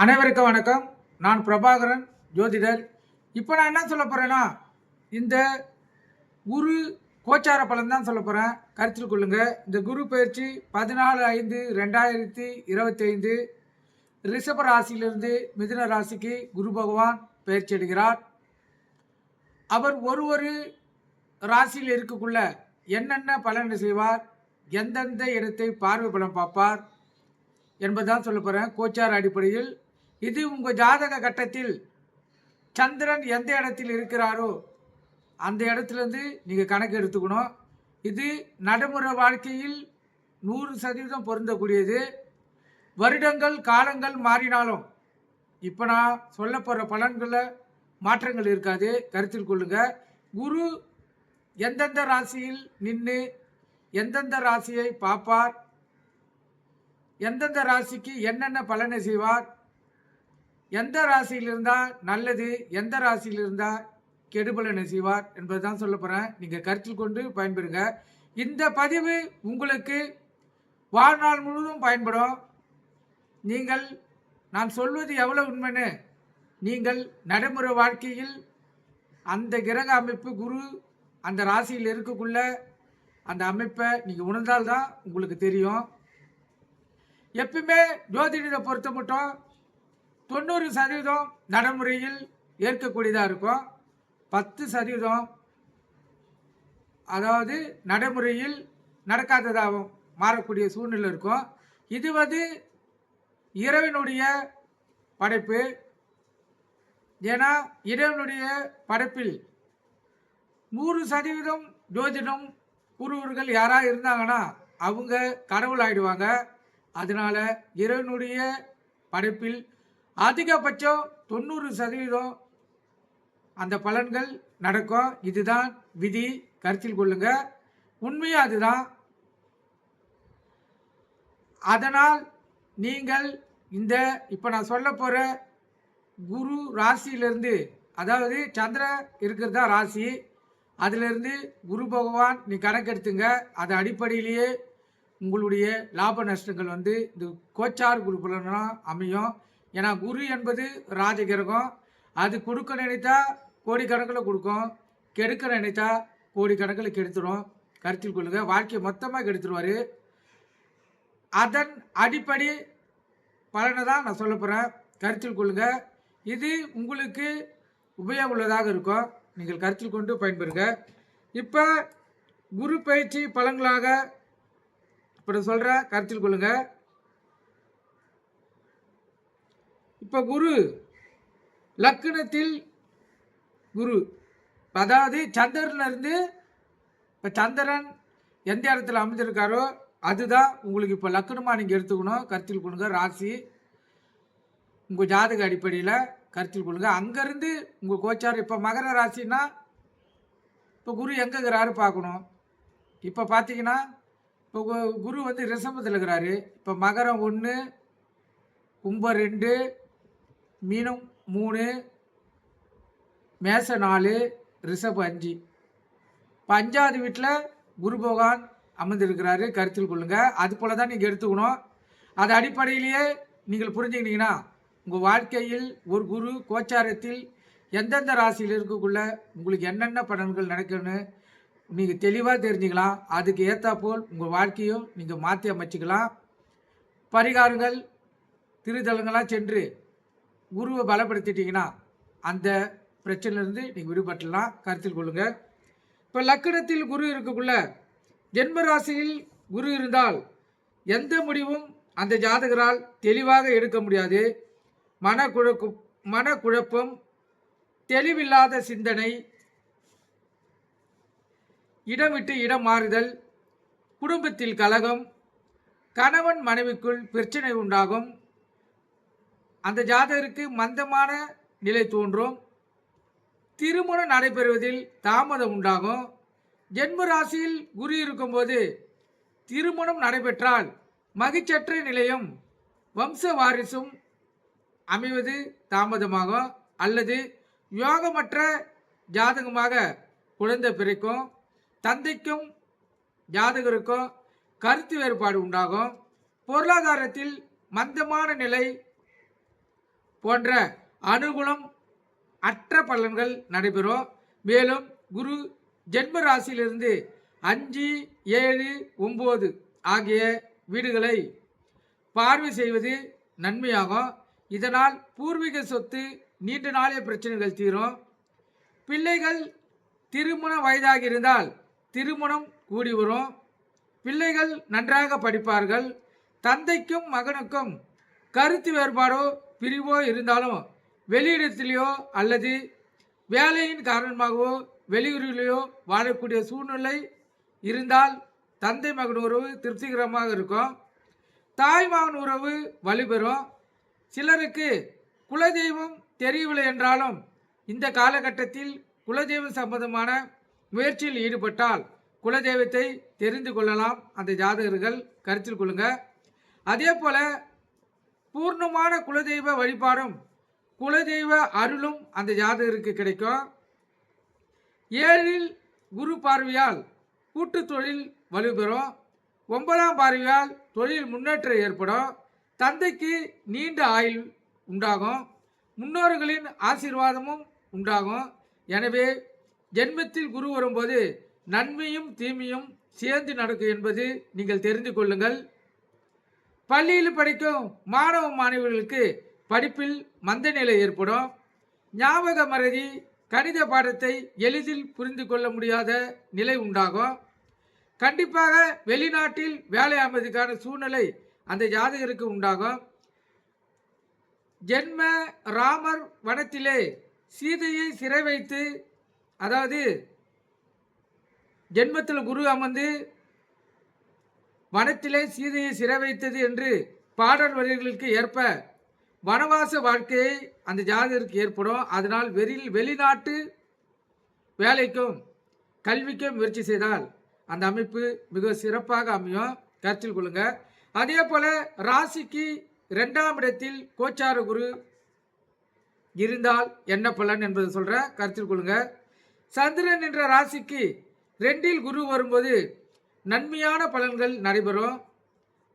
அனைவருக்கும் வணக்கம். நான் பிரபாகரன், ஜோதிடர். இப்போ நான் என்ன சொல்ல போகிறேன்னா, இந்த குரு கோச்சார பலன் தான் சொல்ல போகிறேன். கருத்தில் கொள்ளுங்க. இந்த குரு பயிற்சி 14/5/2025 ரிஷப ராசியிலிருந்து மிதுன ராசிக்கு குரு பகவான் பயிற்சி அடைகிறார். அவர் ஒரு ராசியில் இருக்கக்குள்ள என்னென்ன பலன் செய்வார், எந்தெந்த இடத்தை பார்வை பலம் பார்ப்பார் என்பதுதான் சொல்ல போகிறேன் கோச்சார அடிப்படையில். இது உங்கள் ஜாதக கட்டத்தில் சந்திரன் எந்த இடத்தில் இருக்கிறாரோ அந்த இடத்துலேருந்து நீங்கள் கணக்கு எடுத்துக்கணும். இது நடைமுறை வாழ்க்கையில் 100% பொருந்தக்கூடியது. வருடங்கள் காலங்கள் மாறினாலும் இப்போ நான் சொல்ல போகிற பலன்களில் மாற்றங்கள் இருக்காது. கருத்தில் கொள்ளுங்க. குரு எந்தெந்த ராசியில் நின்று எந்தெந்த ராசியை பார்ப்பார், எந்தெந்த ராசிக்கு என்னென்ன பலனை செய்வார், எந்த ராசியில் இருந்தால் நல்லது, எந்த ராசியில் இருந்தால் கெடுபலனை செய்வார் என்பது தான் சொல்ல போகிறேன். நீங்கள் கருத்தில் கொண்டு பயன்பெறுங்க. இந்த பதிவு உங்களுக்கு வாழ்நாள் முழுவதும் பயன்படும். நீங்கள் நான் சொல்வது எவ்வளோ உண்மைன்னு நீங்கள் நடைமுறை வாழ்க்கையில் அந்த கிரக அமைப்பு குரு அந்த ராசியில் இருக்கக்குள்ள அந்த அமைப்பை நீங்கள் உணர்ந்தால்தான் உங்களுக்கு தெரியும். எப்பவுமே ஜோதிடத்தை பொறுத்த மட்டும் 90% நடைமுறையில் ஏற்கக்கூடியதாக இருக்கும். 10% அதாவது நடைமுறையில் நடக்காததாகவும் மாறக்கூடிய சூழ்நிலை இருக்கும். இது இறைவனுடைய படைப்பு. ஏன்னா இறைவனுடைய படைப்பில் 100% ஜோதிடம் குருவர்கள் யாராக இருந்தாங்கன்னா அவங்க கடவுள் ஆயிடுவாங்க. அதனால் இறைவனுடைய படைப்பில் அதிகபட்சம் 90% அந்த பலன்கள் நடக்கும். இதுதான் விதி. கருத்தில் கொள்ளுங்க. உண்மையாக அதுதான். அதனால் நீங்கள் இந்த இப்போ நான் சொல்ல போகிற குரு ராசியிலிருந்து, அதாவது சந்திரன் இருக்கிறதா ராசி, அதிலிருந்து குரு பகவான் நீ கணக்கெடுத்துங்க. அது அடிப்படையிலேயே உங்களுடைய லாப நஷ்டங்கள் இந்த கோச்சார் குரு பலனாக அமையும். ஏன்னா குரு என்பது ராஜகிரகம். அது கொடுக்க நினைத்தா கோடிக்கணக்கில் கொடுக்கும், கெடுக்க நினைத்தா கோடிக்கணக்கில் கெடுத்துடும். கருத்தில் கொள்ளுங்க. வாழ்க்கையை மொத்தமாக கெடுத்துருவார். அதன் அடிப்படை பலனை தான் நான் சொல்ல போகிறேன். கருத்தில் கொள்ளுங்க. இது உங்களுக்கு உபயோக உள்ளதாக இருக்கும். நீங்கள் கருத்தில் கொண்டு பயன்பெறுங்க. இப்போ குரு பயிற்சி பலன்களாக இப்போ சொல்கிற கருத்தில் கொள்ளுங்க. இப்போ குரு லக்னத்தில் குரு, அதாவது சந்திரனிலிருந்து இப்போ சந்திரன் எந்த இடத்துல அமைஞ்சிருக்காரோ அதுதான் உங்களுக்கு இப்போ லக்னமாக நீங்கள் எடுத்துக்கணும். கருத்தில் கொள்ளுங்க. ராசி உங்கள் ஜாதக அடிப்படையில் கருத்தில் கொள்ளுங்க. அங்கேருந்து உங்கள் கோச்சார் இப்போ மகர ராசின்னா இப்போ குரு எங்கே இருக்கிறாரு பார்க்கணும். இப்போ பார்த்தீங்கன்னா இப்போ குரு ரிஷபத்தில் இருக்கிறாரு. இப்போ மகரம் 1, கும்பம் 2, மீனம் 3, மேச 4, ரிஷபம் 5. இப்போ 5வது வீட்டில் குரு பகவான் அமர்ந்திருக்கிறாரு. கருத்தில் கொள்ளுங்கள். அது போல் தான் நீங்கள் எடுத்துக்கணும். அது அடிப்படையிலேயே நீங்கள் புரிஞ்சுக்கிட்டீங்கன்னா உங்கள் வாழ்க்கையில் ஒரு குரு கோச்சாரத்தில் எந்தெந்த ராசியில் இருக்கக்குள்ள உங்களுக்கு என்னென்ன பலன்கள் நடக்குன்னு நீங்கள் தெளிவாக தெரிஞ்சுக்கலாம். அதுக்கு ஏற்றாப்போல் உங்கள் வாழ்க்கையும் நீங்கள் மாற்றி அமைச்சிக்கலாம். பரிகாரங்கள் திருத்தலங்களாக சென்று குருவை பலப்படுத்திட்டீங்கன்னா அந்த பிரச்சனையிலேருந்து நீங்கள் விடுபட்டுலாம். கருத்தில் கொள்ளுங்கள். இப்போ லக்னத்தில் குரு இருக்கக்குள்ள ஜென்ம ராசியில் குரு இருந்தால் எந்த முடிவும் அந்த ஜாதகரால் தெளிவாக எடுக்க முடியாது. மனக்குழப்பம், தெளிவில்லாத சிந்தனை, இடம் விட்டு இடம் மாறுதல், குடும்பத்தில் கலகம், கணவன் மனைவிக்குள் பிரச்சனை உண்டாகும். அந்த ஜாதகருக்கு மந்தமான நிலை தோன்றும். திருமணம் நடைபெறுவதில் தாமதம் உண்டாகும். ஜென்ம ராசியில் குரு இருக்கும்போது திருமணம் நடைபெற்றால் மகிழ்ச்சற்ற நிலையும் வம்ச வாரிசும் அமைவது தாமதமாகும். அல்லது யோகமற்ற ஜாதகமாக குழந்தை பிறக்கும். தந்தைக்கும் ஜாதகருக்கும் கருத்து வேறுபாடு உண்டாகும். பொருளாதாரத்தில் மந்தமான நிலை போன்ற அனுகூலம் அற்ற பலன்கள் நடைபெறும். மேலும் குரு ஜென்ம ராசியிலிருந்து 5, 7, 9 ஆகிய வீடுகளை பார்வை செய்வது நன்மையாகும். இதனால் பூர்வீக சொத்து நீண்ட நாளைய பிரச்சனைகள் தீரும். பிள்ளைகள் திருமண வயதாகி இருந்தால் திருமணம் கூடி வரும். பிள்ளைகள் நன்றாக படிப்பார்கள். தந்தைக்கும் மகனுக்கும் கருத்து வேறுபாடோ பிரிவோ இருந்தாலும் வெளியிடத்திலேயோ அல்லது வேலையின் காரணமாகவோ வெளியூரிலேயோ வாழக்கூடிய சூழ்நிலை இருந்தால் தந்தை மகன் உறவு திருப்திகரமாக இருக்கும். தாய் மகன் உறவு வலுப்பெறும். சிலருக்கு குலதெய்வம் தெரியவில்லை என்றாலும் இந்த காலகட்டத்தில் குலதெய்வம் சம்பந்தமான முயற்சியில் ஈடுபட்டால் குலதெய்வத்தை தெரிந்து கொள்ளலாம். அந்த ஜாதகர்கள் கருத்தில் கொள்ளுங்க. அதே போல பூர்ணமான குலதெய்வ வழிபாடும் குலதெய்வ அருளும் அந்த ஜாதகருக்கு கிடைக்கும். 7ல் குரு பார்வையால் கூட்டு தொழில் வலுப்பெறும். 9ஆம் பார்வையால் தொழில் முன்னேற்றம் ஏற்படும். தந்தைக்கு நீண்ட ஆயுள் உண்டாகும். முன்னோர்களின் ஆசீர்வாதமும் உண்டாகும். எனவே ஜென்மத்தில் குரு வரும்போது நன்மையும் தீமையும் சேர்ந்து நடக்கும் என்பது நீங்கள் தெரிந்து கொள்ளுங்கள். பள்ளியில் படிக்கும் மாணவ மாணவிகளுக்கு படிப்பில் மந்த நிலை ஏற்படும். ஞாபக மறதி, கணித பாடத்தை எளிதில் புரிந்து கொள்ள முடியாத நிலை உண்டாகும். கண்டிப்பாக வெளிநாட்டில் வேலை அமைவதற்கான சூழ்நிலை அந்த ஜாதகருக்கு உண்டாகும். ஜென்ம ராமர் வனத்திலே சீதையை சிறை வைத்து, அதாவது ஜென்மத்தில் குரு அமர்ந்து வனத்திலே சீதையை சிறை வைத்தது என்று பாடல் வரிகளுக்கு ஏற்ப வனவாச வாழ்க்கையை அந்த ஜாதகருக்கு ஏற்படும். அதனால் வெளிநாட்டு வேலைக்கும் கல்விக்கும் முயற்சி செய்தால் அந்த அமைப்பு மிக சிறப்பாக அமையும். கருத்தில் கொள்ளுங்க. அதே போல ராசிக்கு 2ஆம் இடத்தில் கோச்சார குரு இருந்தால் என்ன பலன் என்பதை சொல்ற, கருத்தில் கொள்ளுங்க. சந்திரன் என்ற ராசிக்கு 2ல் குரு வரும்போது நன்மையான பலன்கள் நடைபெறும்.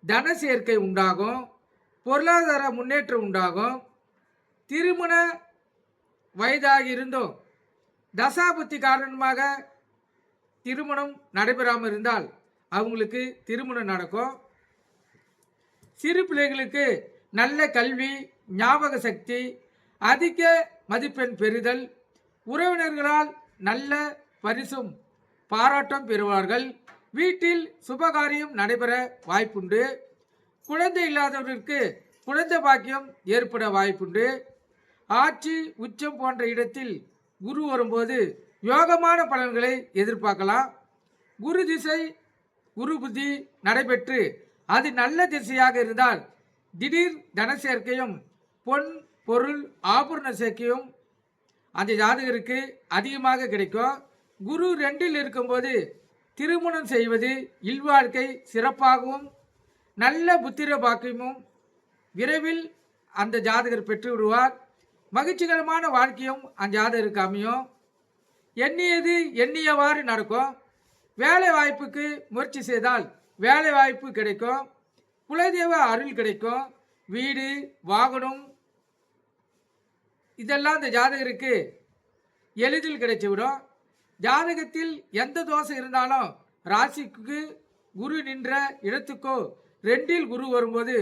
தன சேர்க்கை உண்டாகும். பொருளாதார முன்னேற்றம் உண்டாகும். திருமண வயதாகி இருந்தும் தசாபுத்தி காரணமாக திருமணம் நடைபெறாமல் இருந்தால் அவங்களுக்கு திருமணம் நடக்கும். சிறு பிள்ளைகளுக்கு நல்ல கல்வி, ஞாபக சக்தி, அதிக மதிப்பெண் பெறுதல், உறவினர்களால் நல்ல பரிசும் பாராட்டம் பெறுவார்கள். வீட்டில் சுபகாரியம் நடைபெற வாய்ப்புண்டு. குழந்தை இல்லாதவர்களுக்கு குழந்தை பாக்கியம் ஏற்பட வாய்ப்புண்டு. ஆட்சி, உச்சம் போன்ற இடத்தில் குரு வரும்போது யோகமான பலன்களை எதிர்பார்க்கலாம். குரு திசை, குரு புத்தி நடைபெற்று அது நல்ல திசையாக இருந்தால் திடீர் தன சேர்க்கையும் பொன் பொருள் ஆபரண சேர்க்கையும் அந்த ஜாதகருக்கு அதிகமாக கிடைக்கும். குரு 2ல் இருக்கும்போது திருமணம் செய்வது இல்வாழ்க்கை சிறப்பாகவும் நல்ல புத்திர பாக்கியமும் விரைவில் அந்த ஜாதகர் பெற்று விடுவார். மகிழ்ச்சிகரமான வாழ்க்கையும் அந்த ஜாதகருக்கு அமையும். எண்ணியது எண்ணியவாறு நடக்கும். வேலை வாய்ப்புக்கு முயற்சி செய்தால் வேலை வாய்ப்பு கிடைக்கும். குலதெய்வ அருள் கிடைக்கும். வீடு, வாகனம் இதெல்லாம் இந்த ஜாதகருக்கு எளிதில் கிடைத்துவிடும். ஜாதகத்தில் எந்த தோஷம் இருந்தாலும் ராசிக்கு குரு நின்ற இடத்துக்கோ 2ல் குரு வரும்போது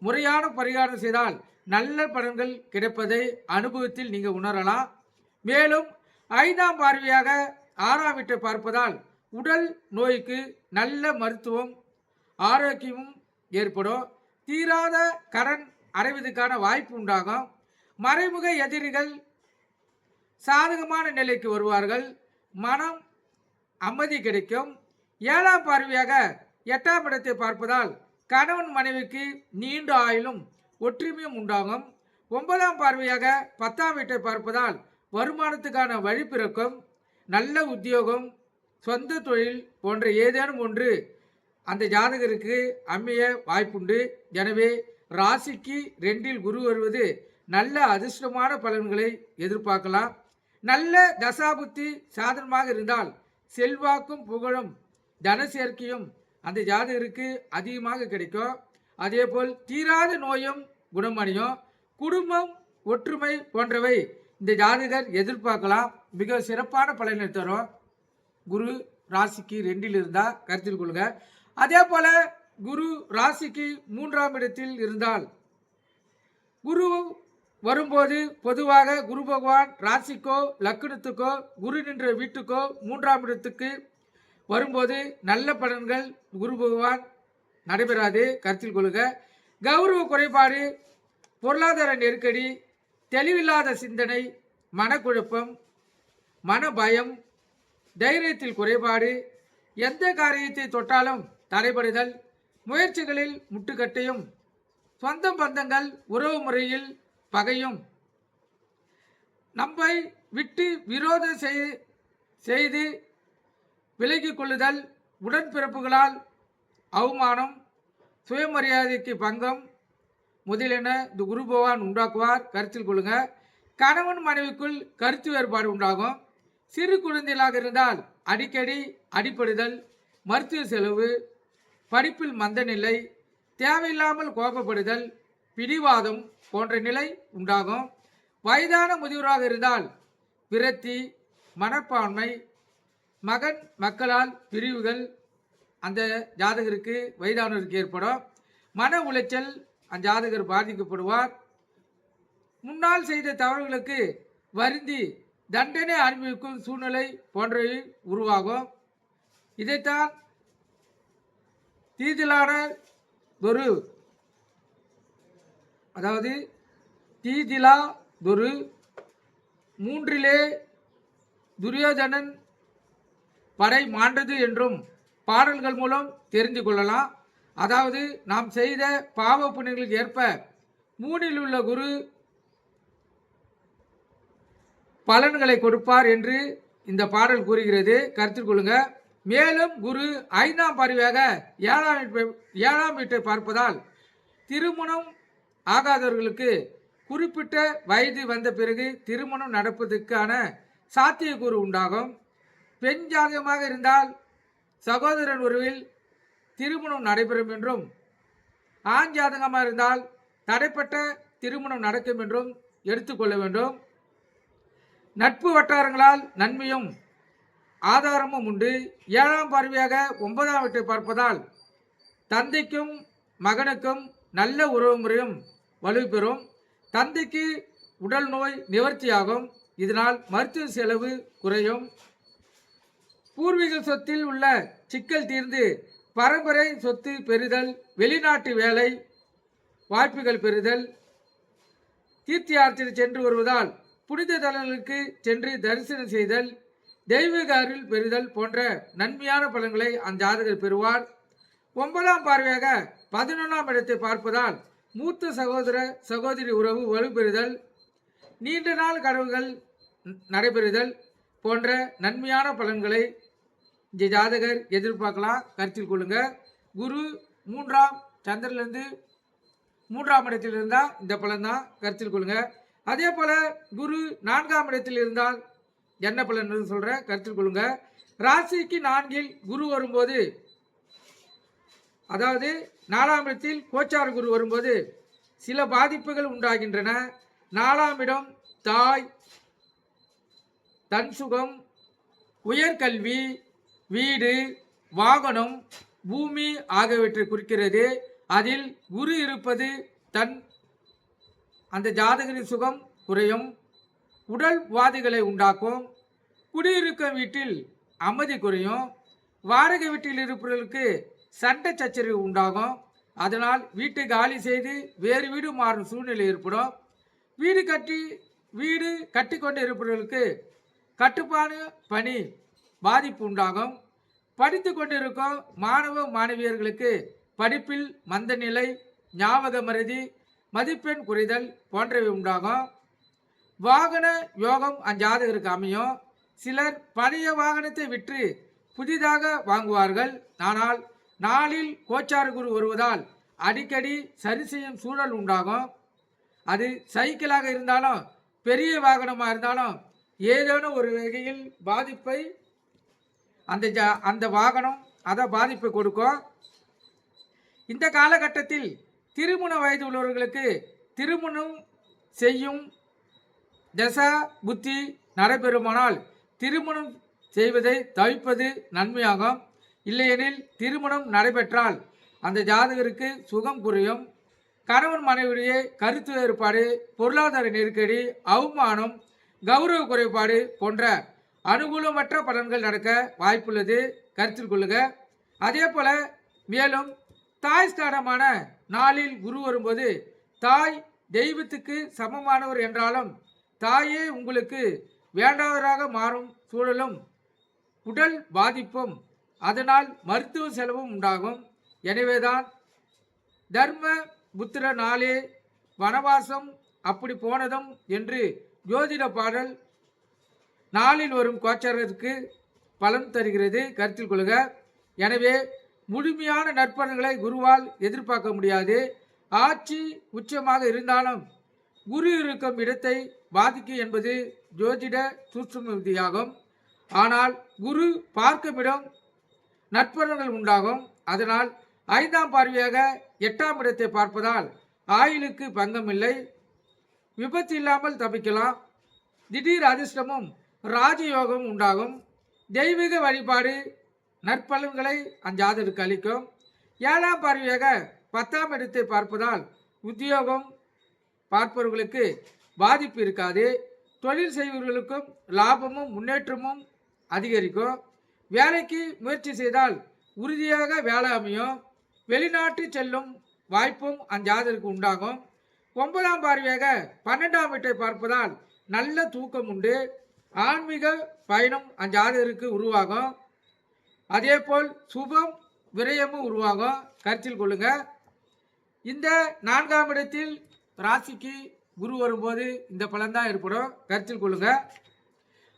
முறையான பரிகாரம் செய்தால் நல்ல பலன்கள் கிடைப்பதை அனுபவத்தில் நீங்கள் உணரலாம். மேலும் 5ஆம் பார்வையாக 6ஆம் வீட்டை பார்ப்பதால் உடல் நோய்க்கு நல்ல மருத்துவம் ஆரோக்கியமும் ஏற்படும். தீராத கடன் அடைவதற்கான வாய்ப்பு உண்டாகும். மறைமுக எதிரிகள் சாதகமான நிலைக்கு வருவார்கள். மனம் அமைதி கிடைக்கும். 7ஆம் பார்வையாக 8ஆம் இடத்தை பார்ப்பதால் கணவன் மனைவிக்கு நீண்ட ஆயுளும் ஒற்றுமையும் உண்டாகும். 9ஆம் பார்வையாக 10ஆம் வீட்டை பார்ப்பதால் வருமானத்துக்கான வழி பிறக்கும். நல்ல உத்தியோகம், சொந்த தொழில் போன்ற ஏதேனும் ஒன்று அந்த ஜாதகருக்கு அமைய வாய்ப்புண்டு. எனவே ராசிக்கு 2ல் குரு வருவது நல்ல அதிர்ஷ்டமான பலன்களை எதிர்பார்க்கலாம். நல்ல தசாபுத்தி சாதனமாக இருந்தால் செல்வாக்கும் புகழும் தன சேர்க்கையும் அந்த ஜாதகருக்கு அதிகமாக கிடைக்கும். அதேபோல் தீராத நோயும் குணமடையும். குடும்பம் ஒற்றுமை போன்றவை இந்த ஜாதகர் எதிர்பார்க்கலாம். மிக சிறப்பான பலனை தரும். குரு ராசிக்கு 2ல் இருந்தால் கருத்தில் கொள்ளுங்க. அதே போல குரு ராசிக்கு 3ஆம் இடத்தில் இருந்தால், குரு வரும்போது பொதுவாக குரு பகவான் ராசிக்கோ லக்னத்துக்கோ குரு நின்ற வீட்டுக்கோ 3ஆம் இடத்துக்கு வரும்போது நல்ல பலன்கள் குரு பகவான் நடைபெறாது, கருத்தில் கொள்ளுங்க. கௌரவ குறைபாடு, பொருளாதார நெருக்கடி, தெளிவில்லாத சிந்தனை, மனக்குழப்பம், மனபயம், தைரியத்தில் குறைபாடு, எந்த காரியத்தை தொட்டாலும் தடைபடுதல், முயற்சிகளில் முட்டுக்கட்டையும், சொந்த பந்தங்கள் உறவு முறையில் பகையும், நம்மை விட்டு விரோதம் செய்து விலகிக் கொள்ளுதல், உடன்பிறப்புகளால் அவமானம், சுயமரியாதைக்கு பங்கம் முதலென இந்த குரு பகவான் உண்டாக்குவார், கருத்தில் கொள்ளுங்க. கணவன் மனைவிக்குள் கருத்து வேறுபாடு உண்டாகும். சிறு குழந்தைகளாக இருந்தால் அடிக்கடி அடிபடுதல், மருத்துவ செலவு, படிப்பில் மந்த நிலை, தேவையில்லாமல் கோபப்படுதல், பிடிவாதம் போன்ற நிலை உண்டாகும். வயதான முதியோராக இருந்தால் விரக்தி, மனப்பான்மை, மகன் மக்களால் பிரிவுகள் அந்த ஜாதகருக்கு வயதானவருக்கு ஏற்படும். மன உளைச்சல் அந்த ஜாதகர் பாதிக்கப்படுவார். முன்னால் செய்த தவறுகளுக்கு வருந்தி தண்டனை அனுபவிக்கும் சூழ்நிலை போன்றவை உருவாகும். இதைத்தான் தீதிலான ஒரு தீதிலா ஒரு 3லே துரியோதனன் படை மாண்டது என்றும் பாடல்கள் மூலம் தெரிந்து கொள்ளலாம். அதாவது நாம் செய்த பாவ புண்ணியங்களுக்கு ஏற்ப 3ல் உள்ள குரு பலன்களை கொடுப்பார் என்று இந்த பாடல் கூறுகிறது, கருத்தில் கொள்ளுங்க. மேலும் குரு 5ஆம் பார்வையாக 7ஆம் வீட்டை பார்ப்பதால் திருமணம் ஆகாதவர்களுக்கு குறிப்பிட்ட வயது வந்த பிறகு திருமணம் நடப்பதற்கான சாத்தியக்கூறு உண்டாகும். பெண் ஜாதகமாக இருந்தால் சகோதரன் உறவில் திருமணம் நடைபெறும் என்றும், ஆண் ஜாதகமாக இருந்தால் தடைப்பட்ட திருமணம் நடக்கும் என்றும் எடுத்துக்கொள்ள வேண்டும். நட்பு வட்டாரங்களால் நன்மையும் ஆதாரமும் உண்டு. 7ஆம் பார்வையாக 9ஆம் வீட்டை பார்ப்பதால் தந்தைக்கும் மகனுக்கும் நல்ல உறவு முறையும் வலுப்பெறும். தந்தைக்கு உடல் நோய் நிவர்த்தியாகும். இதனால் மருத்துவ செலவு குறையும். பூர்வீக சொத்தில் உள்ள சிக்கல் தீர்ந்து பரம்பரை சொத்து பெறுதல், வெளிநாட்டு வேலை வாய்ப்புகள் பெறுதல், தீர்த்தியார்த்தத்தில் சென்று வருவதால் புனித தலங்களுக்கு சென்று தரிசனம் செய்தல், தெய்வீக அருள் பெறுதல் போன்ற நன்மையான பலன்களை அந்த ஜாதகர் பெறுவார். 9ஆம் பார்வையாக 11ஆம் இடத்தை பார்ப்பதால் மூத்த சகோதர சகோதரி உறவு வலுப்பெறுதல், நீண்ட நாள் கனவுகள் நடைபெறுதல் போன்ற நன்மையான பலன்களை இந்த ஜாதகர் எதிர்பார்க்கலாம், கருத்தில் கொள்ளுங்க. குரு 3ஆம் சந்திரனிலிருந்து 3ஆம் இடத்தில் இருந்தால் இந்த பலன் தான், கருத்தில் கொள்ளுங்க. அதே போல குரு 4ஆம் இடத்தில் இருந்தால் என்ன பலன் சொல்கிறேன், கருத்தில் கொள்ளுங்க. ராசிக்கு 4ல் குரு வரும்போது, அதாவது 4ஆம் இடத்தில் கோச்சார குரு வரும்போது சில பாதிப்புகள் உண்டாகின்றன. 4ஆம் இடம் தாய், தன் சுகம், உயர்கல்வி, வீடு, வாகனம், பூமி ஆகியவற்றை குறிக்கிறது. அதில் குரு இருப்பது அந்த ஜாதகரின் சுகம் குறையும், உடல் வாதிகளை உண்டாக்கும். குடியிருக்கும் வீட்டில் அமைதி குறையும். வாடகை வீட்டில் இருப்பவர்களுக்கு சண்டை சச்சரவு உண்டாகும். அதனால் வீட்டை காலி செய்து வேறு வீடு மாறும் சூழ்நிலை ஏற்படும். வீடு கட்டி கொண்டு இருப்பவர்களுக்கு கட்டுப்பாடு பணி பாதிப்பு உண்டாகும். படித்து கொண்டிருக்கும் மாணவ மாணவியர்களுக்கு படிப்பில் மந்த நிலை, ஞாபக மறதி, மதிப்பெண் குறைதல் போன்றவை உண்டாகும். வாகன யோகம் அஞ்சாதகருக்கு அமையும். சிலர் பழைய வாகனத்தை விற்று புதிதாக வாங்குவார்கள். ஆனால் 4ல் கோச்சார குரு வருவதால் அடிக்கடி சரி செய்யும் சூழல் உண்டாகும். அது சைக்கிளாக இருந்தாலும் பெரிய வாகனமாக இருந்தாலும் ஏதேனும் ஒரு வகையில் பாதிப்பை அந்த வாகனம் பாதிப்பை கொடுக்கும். இந்த காலகட்டத்தில் திருமண வயது உள்ளவர்களுக்கு திருமணம் செய்யும் தசா புத்தி நடைபெறுமானால் திருமணம் செய்வதை தவிர்ப்பது நன்மையாகும். இல்லையெனில் திருமணம் நடைபெற்றால் அந்த ஜாதகருக்கு சுகம் குறையும். கணவன் மனைவிடையே கருத்து வேறுபாடு, பொருளாதார நெருக்கடி, அவமானம், கௌரவ குறைபாடு போன்ற அனுகூலமற்ற பலன்கள் நடக்க வாய்ப்புள்ளது, கருத்தில் கொள்ளுக. அதே போல மேலும் தாய் ஸ்தானமான நாளில் குரு வரும்போது தாய் தெய்வத்துக்கு சமமானவர் என்றாலும் தாயே உங்களுக்கு வேண்டாதவராக மாறும் சூழலும் உடல் பாதிப்பும் அதனால் மருத்துவ செலவும் உண்டாகும். எனவேதான் தர்ம புத்திர நாளே வனவாசம் அப்படி போனதும் என்று ஜோதிட பாடல் நாளில் வரும் கோச்சாரத்திற்கு பலன் தருகிறது, கருத்தில் கொள்க. எனவே முழுமையான நற்பலன்களை குருவால் எதிர்பார்க்க முடியாது. ஆட்சி உச்சமாக இருந்தாலும் குரு இருக்கும் இடத்தை பாதிக்கும் என்பது ஜோதிட சூட்சும விதியாகும். ஆனால் குரு பார்க்கும் இடம் நற்பலன்கள் உண்டாகும். அதனால் 5ஆம் பார்வையாக 8ஆம் இடத்தை பார்ப்பதால் ஆயுளுக்கு பங்கம் இல்லை, விபத்து இல்லாமல் தப்பிக்கலாம். திடீர் அதிர்ஷ்டமும் ராஜயோகமும் உண்டாகும். தெய்வீக வழிபாடு நற்பலன்களை அஞ்சாதருக்கு அளிக்கும். 7ஆம் பார்வையாக 10ஆம் இடத்தை பார்ப்பதால் உத்தியோகம் பார்ப்பவர்களுக்கு பாதிப்பு இருக்காது. தொழில் செய்பவர்களுக்கும் லாபமும் முன்னேற்றமும் அதிகரிக்கும். வேலைக்கு முயற்சி செய்தால் உறுதியாக வேலை அமையும். வெளிநாட்டு செல்லும் வாய்ப்பும் அஞ்சாதருக்கு உண்டாகும். 9ஆம் பார்வையாக 12ஆம் வீட்டை பார்ப்பதால் நல்ல தூக்கம் உண்டு. ஆன்மீக பயணம் அஞ்சாதருக்கு உருவாகும். அதேபோல் சுபம் விரயமும் உருவாகும், கருத்தில் கொள்ளுங்க. இந்த 4ஆம் இடத்தில் ராசிக்கு குரு வரும்போது இந்த பலன் தான் ஏற்படும், கருத்தில் கொள்ளுங்க.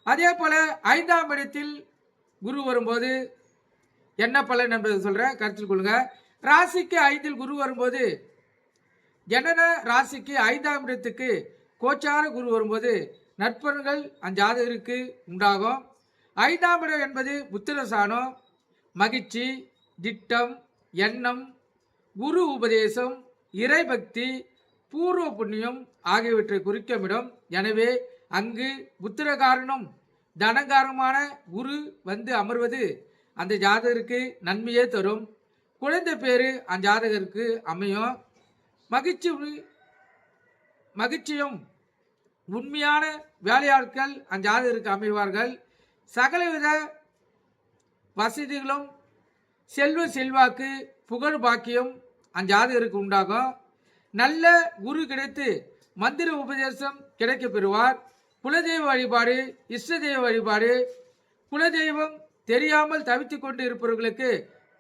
அதே போல 5ஆம் இடத்தில் குரு வரும்போது என்ன பலன் என்பதை சொல்கிறேன், கருத்தில் கொள்ளுங்க. ராசிக்கு 5இல் குரு வரும்போது ஜனன ராசிக்கு 5ஆம் இடத்துக்கு கோச்சார குரு வரும்போது நற்பலன்கள் அஞ்சாதகருக்கு உண்டாகும். 5ஆம் இடம் என்பது புத்திரசானம், மகிழ்ச்சி, திட்டம், எண்ணம், குரு உபதேசம், இறைபக்தி, பூர்வ புண்ணியம் ஆகியவற்றை குறிக்கும் இடம். எனவே அங்கு புத்திரகாரனும் தனகாரமான குரு வந்து அமர்வது அந்த ஜாதகருக்கு நன்மையே தரும். குழந்தை பேரு அந்த ஜாதகருக்கு அமையும். மகிழ்ச்சியும் உண்மையான வேலையாட்கள் அந்த ஜாதகருக்கு அமைவார்கள். சகலவித வசதிகளும் செல்வாக்கு புகழ் பாக்கியம் அந்த ஜாதகருக்கு உண்டாகும். நல்ல குரு கிடைத்து மந்திர உபதேசம் கிடைக்க பெறுவார். குலதெய்வ வழிபாடு, இஷ்ட தெய்வ வழிபாடு, குலதெய்வம் தெரியாமல் தவித்து கொண்டு இருப்பவர்களுக்கு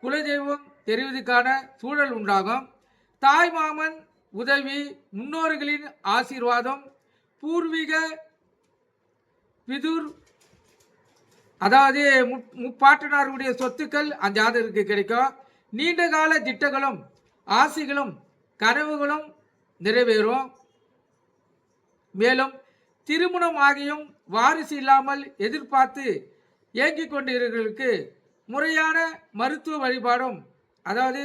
குலதெய்வம் தெரிவதற்கான சூழல் உண்டாகும். தாய் மாமன் உதவி, முன்னோர்களின் ஆசீர்வாதம், பூர்வீக பிதுர் அதாவது முப்பாட்டனாருடைய சொத்துக்கள் அந்த ஜாதகருக்கு கிடைக்கும். நீண்ட கால திட்டங்களும் ஆசைகளும் கனவுகளும் நிறைவேறும். மேலும் திருமணம் ஆகியும் வாரிசு இல்லாமல் எதிர்பார்த்து இயங்கிக் கொண்டிருக்கிறவர்களுக்கு முறையான மருத்துவ வழிபாடும், அதாவது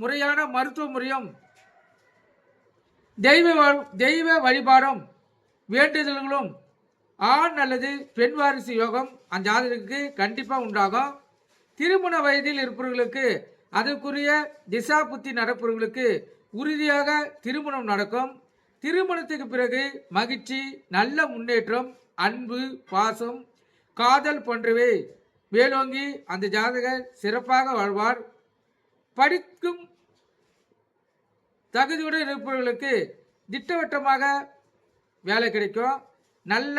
முறையான மருத்துவ முறையும் தெய்வ வழிபாடும் வேண்டுதல்களும் ஆண் அல்லது பெண் வாரிசு யோகம் அந்த ஜாதகருக்கு கண்டிப்பாக உண்டாகும். திருமண வயதில் இருப்பவர்களுக்கு அதற்குரிய திசா புத்தி நடப்பவர்களுக்கு உறுதியாக திருமணம் நடக்கும். திருமணத்துக்கு பிறகு மகிழ்ச்சி, நல்ல முன்னேற்றம், அன்பு, பாசம், காதல் போன்றவை மேலோங்கி அந்த ஜாதகர் சிறப்பாக வாழ்வார். படிக்கும் தகுதியுடன் இருப்பவர்களுக்கு திட்டவட்டமாக வேலை கிடைக்கும். நல்ல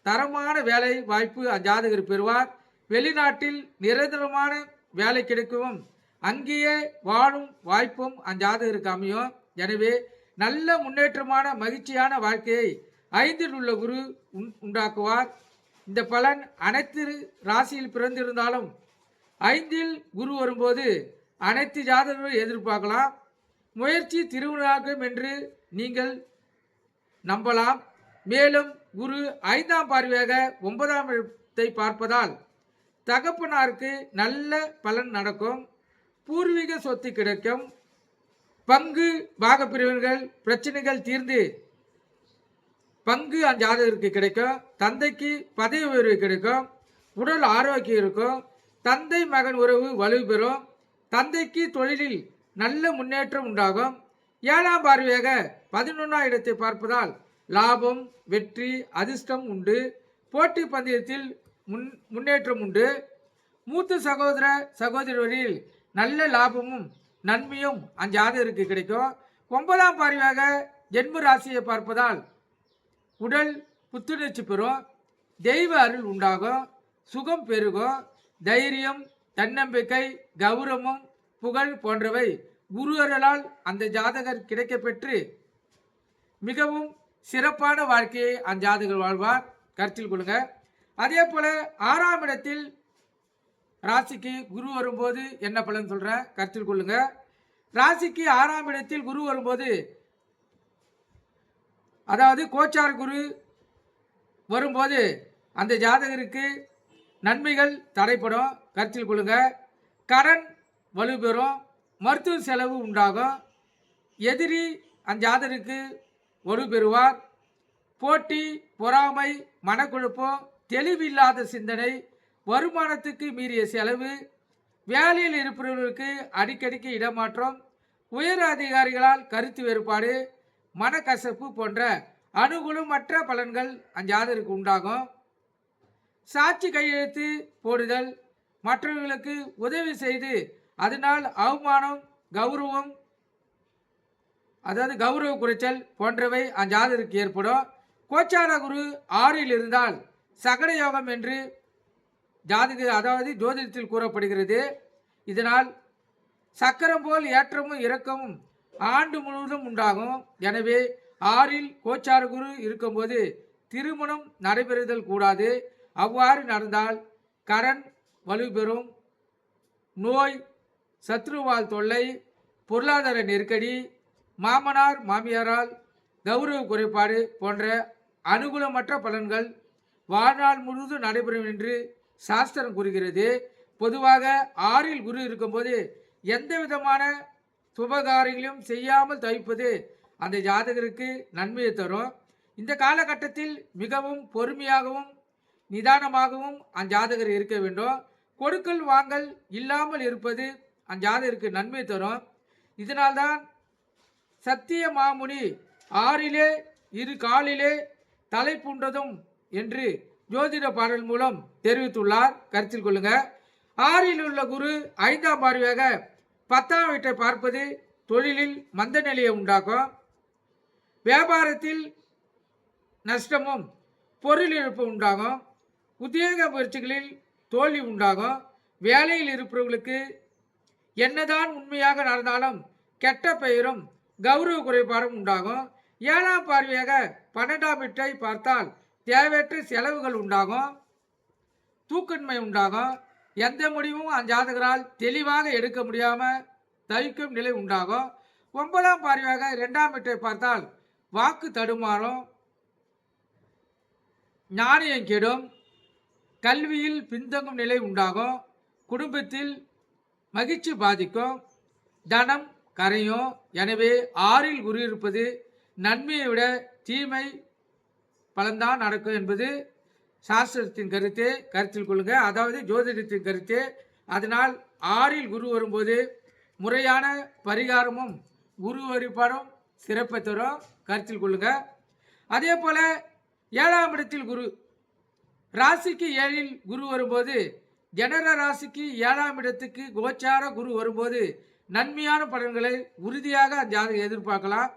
தரமான வேலை வாய்ப்பு அந்த ஜாதகர் பெறுவார். வெளிநாட்டில் நிரந்தரமான வேலை கிடைக்கவும் அங்கேயே வாழும் வாய்ப்பும் அந்த ஜாதகருக்கு அமையும். எனவே நல்ல முன்னேற்றமான மகிழ்ச்சியான வாழ்க்கையை 5இல் உள்ள குரு உண்டாக்குவார். இந்த பலன் அனைத்து ராசியில் பிறந்திருந்தாலும் 5இல் குரு வரும்போது அனைத்து ஜாதகர்களும் எதிர்பார்க்கலாம். முயற்சி திருவிழாக்கும் என்று நீங்கள் நம்பலாம். மேலும் குரு 5ஆம் பார்வையாக 9ஆம் இடத்தை பார்ப்பதால் தகப்பனாருக்கு நல்ல பலன் நடக்கும். பூர்வீக சொத்து கிடைக்கும். பங்கு பாகப்பிரிவினர்கள் பிரச்சனைகள் தீர்ந்து பங்கு அந்த ஜாதகருக்கு கிடைக்கும். தந்தைக்கு பதவி உயர்வு கிடைக்கும். உடல் ஆரோக்கியம் இருக்கும். தந்தை மகன் உறவு வலுப்பெறும். தந்தைக்கு தொழிலில் நல்ல முன்னேற்றம் உண்டாகும். 7ஆம் பார்வையாக 11ஆம் இடத்தை பார்ப்பதால் லாபம், வெற்றி, அதிர்ஷ்டம் உண்டு. போட்டி பந்தயத்தில் முன்னேற்றம் உண்டு. மூத்த சகோதர சகோதரிகளில் நல்ல லாபமும் நன்மையும் அந்த ஜாதகருக்கு கிடைக்கும். 9ஆம் பார்வையாக ஜென்ம ராசியை பார்ப்பதால் உடல் புத்துணர்ச்சி பெறும். தெய்வ அருள் உண்டாகும். சுகம் பெருகும். தைரியம், தன்னம்பிக்கை, கௌரவம், புகழ் போன்றவை குரு அருளால் அந்த ஜாதகர் கிடைக்கப்பெற்று மிகவும் சிறப்பான வாழ்க்கையை அந்த ஜாதகர் வாழ்வார். கருத்தில் கொள்ளுங்க. அதே போல 6ஆம் இடத்தில் ராசிக்கு குரு வரும்போது என்ன பலன் சொல்றேன், கருத்தில் கொள்ளுங்க. ராசிக்கு 6ஆம் இடத்தில் குரு வரும்போது, அதாவது கோச்சார குரு வரும்போது அந்த ஜாதகருக்கு நன்மைகள் தடைப்படும். கருத்தில் கொள்ளுங்க. கடன் வலுப்பெறும். மருத்துவ செலவு உண்டாகும். எதிரி அந்த ஜாதகருக்கு வலுப்பெறுவார். போட்டி, பொறாமை, மனக்குழப்பம், தெளிவில்லாத சிந்தனை, வருமானத்துக்கு மீறிய செலவு, வேலையில் இருப்பவர்களுக்கு அடிக்கடிக்கு இடமாற்றம், உயர் அதிகாரிகளால் கருத்து வேறுபாடு, மனக்கசப்பு போன்ற அனுகூலமற்ற பலன்கள் அந்த ஜாதகருக்கு உண்டாகும். சாட்சி கையெழுத்து போடுதல், மற்றவர்களுக்கு உதவி செய்து அதனால் அவமானம், கௌரவம், அதாவது கௌரவ குறைச்சல் போன்றவை அந்த ஜாதகருக்கு ஏற்படும். கோச்சார குரு 6இல் இருந்தால் சகட யோகம் என்று அதாவது ஜோதிடத்தில் கூறப்படுகிறது. இதனால் சக்கரம் போல் ஏற்றமும் இறக்கமும் ஆண்டு முழுவதும் உண்டாகும். எனவே 6இல் கோச்சார குரு இருக்கும்போது திருமணம் நடைபெறுதல் கூடாது. அவ்வாறு நடந்தால் கடன் வலுப்பெறும். நோய், சத்ருவால் தொல்லை, பொருளாதார நெருக்கடி, மாமனார் மாமியாரால் கௌரவ குறைபாடு போன்ற அனுகூலமற்ற பலன்கள் வாழ்நாள் முழுவதும் நடைபெறும் என்று சாஸ்திரம் கூறுகிறது. பொதுவாக 6இல் குரு இருக்கும்போது எந்த விதமான சுபகாரியங்களையும் செய்யாமல் தவிப்பது அந்த ஜாதகருக்கு நன்மையை தரும். இந்த காலகட்டத்தில் மிகவும் பொறுமையாகவும் நிதானமாகவும் அந்த ஜாதகர் இருக்க வேண்டும். கொடுக்கல் வாங்கல் இல்லாமல் இருப்பது அந்த ஜாதகருக்கு நன்மை தரும். இதனால்தான் சத்திய மாமுனி 6இலே இரு காலிலே தலை பூண்டதும் என்று ஜோதிட பாடல் மூலம் தெரிவித்துள்ளார். கருத்தில் கொள்ளுங்க. 6இல் உள்ள குரு 5ஆம் பார்வையாக 10ஆம் வீட்டை பார்ப்பது தொழிலில் மந்த நிலையை உண்டாக்கும். வியாபாரத்தில் நஷ்டமும் பொருள் இழப்பு உண்டாகும். உத்தியோக முயற்சிகளில் தோல்வி உண்டாகும். வேலையில் இருப்பவர்களுக்கு என்னதான் உண்மையாக நடந்தாலும் கெட்ட பெயரும் கௌரவ குறைபாடும் உண்டாகும். 7ஆம் பார்வையாக 12ஆம் வீட்டை பார்த்தால் தேவையற்ற செலவுகள் உண்டாகும். தூக்கமின்மை உண்டாகும். எந்த முடிவும் அந்த ஜாதகரால் தெளிவாக எடுக்க முடியாமல் தவிக்கும் நிலை உண்டாகும். 9ஆம் பார்வையாக 2ஆம் வீட்டை பார்த்தால் வாக்கு தடுமாறும். ஞானியம் கெடும். கல்வியில் பின்தங்கும் நிலை உண்டாகும். குடும்பத்தில் மகிழ்ச்சி பாதிக்கும். தனம் கரையும். எனவே 6இல் குரு இருப்பது நன்மையை விட தீமை பலன்தான் நடக்கும் என்பது சாஸ்திரத்தின் கருத்து. கருத்தில் கொள்ளுங்க. அதாவது ஜோதிடத்தின் கருத்து. அதனால் 6இல் குரு வரும்போது முறையான பரிகாரமும் குரு வழிபாடும் சிறப்பை தரும். கருத்தில் கொள்ளுங்க. அதே போல 7ஆம் இடத்தில் குரு, ராசிக்கு 7இல் குரு வரும்போது ஜனர ராசிக்கு 7ஆம் இடத்துக்கு கோச்சார குரு வரும்போது நன்மையான பலன்களை உறுதியாக ஜாதகம் எதிர்பார்க்கலாம்.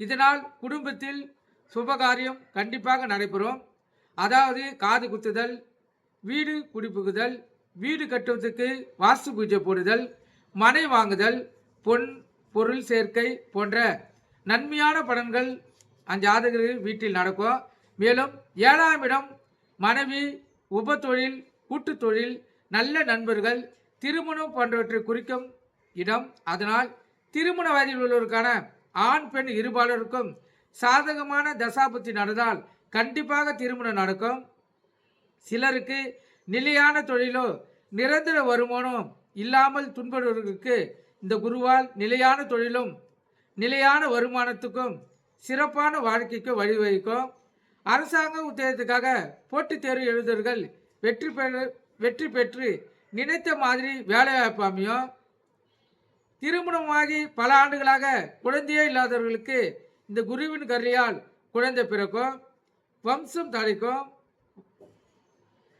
இதனால் குடும்பத்தில் சுபகாரியம் கண்டிப்பாக நடைபெறும். அதாவது காது குத்துதல், வீடு குடிப்புகுதல், வீடு கட்டுவதற்கு வாஸ்து பூஜை போடுதல், மனை வாங்குதல், பொன் பொருள் சேர்க்கை போன்ற நன்மையான பலன்கள் அந்த ஜாதகர்கள் வீட்டில் நடக்கும். மேலும் 7ஆம் இடம் மனைவி, உபத்தொழில், கூட்டுத்தொழில், நல்ல நண்பர்கள், திருமணம் போன்றவற்றை குறிக்கும் இடம். அதனால் திருமண வயதில் உள்ளவருக்கான ஆண் பெண் இருபாலருக்கும் சாதகமான தசாபுத்தி நடந்தால் கண்டிப்பாக திருமணம் நடக்கும். சிலருக்கு நிலையான தொழிலோ நிரந்தர வருமானம் இல்லாமல் துன்படுவர்களுக்கு இந்த குருவால் நிலையான தொழிலும் நிலையான வருமானத்துக்கும் சிறப்பான வாழ்க்கைக்கு வழிவகுக்கும். அரசாங்க உத்தியோகத்துக்காக போட்டித் தேர்வு எழுதுவர்கள் வெற்றி பெற்று நினைத்த மாதிரி வேலைவாய்ப்பு அமையும். திருமணமாகி பல ஆண்டுகளாக குழந்தையே இல்லாதவர்களுக்கு இந்த குருவின் கருணையால் குழந்தை பிறக்கும், வம்சம் தழைக்கும்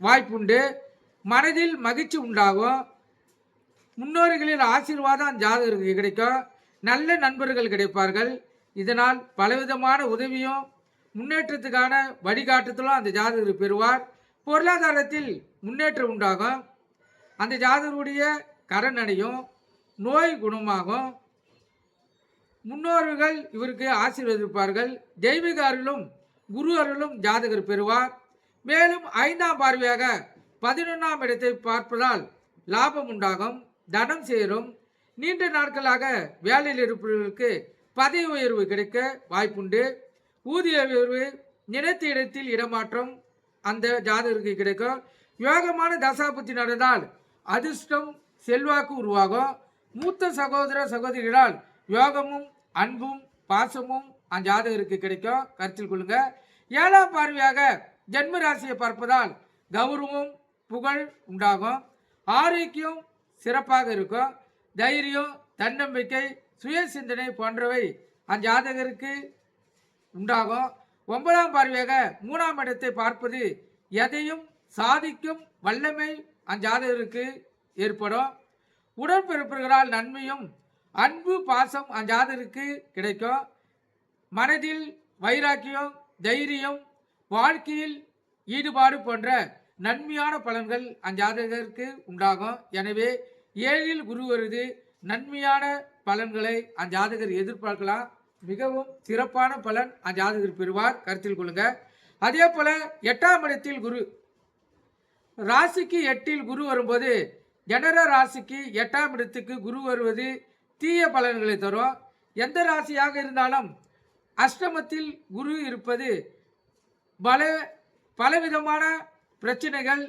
வாய்ப்புண்டு. மனதில் மகிழ்ச்சி உண்டாகும். முன்னோர்களின் ஆசீர்வாதம் ஜாதகருக்கு கிடைக்கும். நல்ல நண்பர்கள் கிடைப்பார்கள். இதனால் பலவிதமான உதவியும் முன்னேற்றத்துக்கான வழிகாட்டுதலும் அந்த ஜாதகர் பெறுவார். பொருளாதாரத்தில் முன்னேற்றம் உண்டாகும். அந்த ஜாதகருடைய கடன் அடையும், நோய் குணமாகும். முன்னோர்கள் இவருக்கு ஆசீர்வதிப்பார்கள். தெய்வீக அருளும் குரு அருளும் ஜாதகர் பெறுவார். மேலும் 5ஆம் பார்வையாக 11ஆம் இடத்தை பார்ப்பதால் லாபம் உண்டாகும், தனம் சேரும். நீண்ட நாட்களாக வேலையில் இருப்பவர்களுக்கு பதவி உயர்வு கிடைக்க வாய்ப்புண்டு. ஊதிய உயர்வு, நினைத்த இடத்தில் இடமாற்றம் அந்த ஜாதகருக்கு கிடைக்கும். யோகமான தசாபுத்தி நடந்தால் அதிர்ஷ்டம் செல்வாக்கு உருவாகும். மூத்த சகோதர சகோதரிகளால் யோகமும் அன்பும் பாசமும் அந்த ஜாதகருக்கு கிடைக்கும், கருத்தில் கொள்ளுங்க. 7ஆம் பார்வையாக ஜென்ம ராசியை பார்ப்பதால் கௌரவம் புகழ் உண்டாகும். ஆரோக்கியம் சிறப்பாக இருக்கும். தைரியம், தன்னம்பிக்கை, சுய சிந்தனை போன்றவை அந்த ஜாதகருக்கு உண்டாகும். 9ஆம் பார்வையாக 3ஆம் இடத்தை பார்ப்பது எதையும் சாதிக்கும் வல்லமை அந்த ஜாதகருக்கு ஏற்படும். உடன்பிறப்புகளால் நன்மையும் அன்பு பாசம் அந்த ஜாதகருக்கு கிடைக்கும். மனதில் வைராக்கியம், தைரியம், வாழ்க்கையில் ஈடுபாடு போன்ற நன்மையான பலன்கள் அந்த ஜாதகருக்கு உண்டாகும். எனவே 7இல் குரு வருது, நன்மையான பலன்களை அந்த ஜாதகர் எதிர்பார்க்கலாம். மிகவும் சிறப்பான பலன் அந்த ஜாதகர் பெறுவார், கருத்தில் கொள்ளுங்க. அதே போல 8ஆம் இடத்தில் குரு, ராசிக்கு 8இல் குரு வரும்போது ஜனர ராசிக்கு 8ஆம் இடத்துக்கு குரு வருவது தீய பலன்களை தரும். எந்த ராசியாக இருந்தாலும் அஷ்டமத்தில் குரு இருப்பது பலவிதமான பிரச்சனைகள்,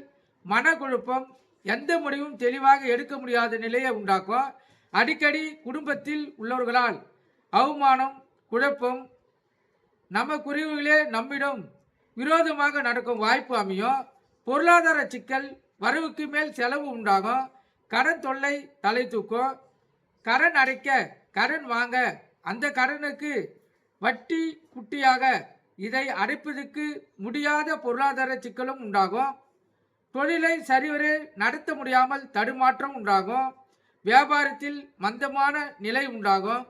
மனக்குழப்பம், எந்த முடிவும் தெளிவாக எடுக்க முடியாத நிலையை உண்டாக்கும். அடிக்கடி குடும்பத்தில் உள்ளவர்களால் அவமானம், குழப்பம், நம்ம குறிவுகளே நம்மிடம் விரோதமாக நடக்கும் வாய்ப்பு அமையும். பொருளாதார சிக்கல், வரவுக்கு மேல் செலவு உண்டாகும். கடன் தொல்லை தலை தூக்கும். கடன் அடைக்க, கடன் வாங்க, அந்த கடனுக்கு வட்டி குட்டியாக இதை அடைப்பதற்கு முடியாத பொருளாதார சிக்கலும் உண்டாகும். தொழிலை சரிவர நடத்த முடியாமல் தடுமாற்றம் உண்டாகும். வியாபாரத்தில் மந்தமான நிலை உண்டாகும்.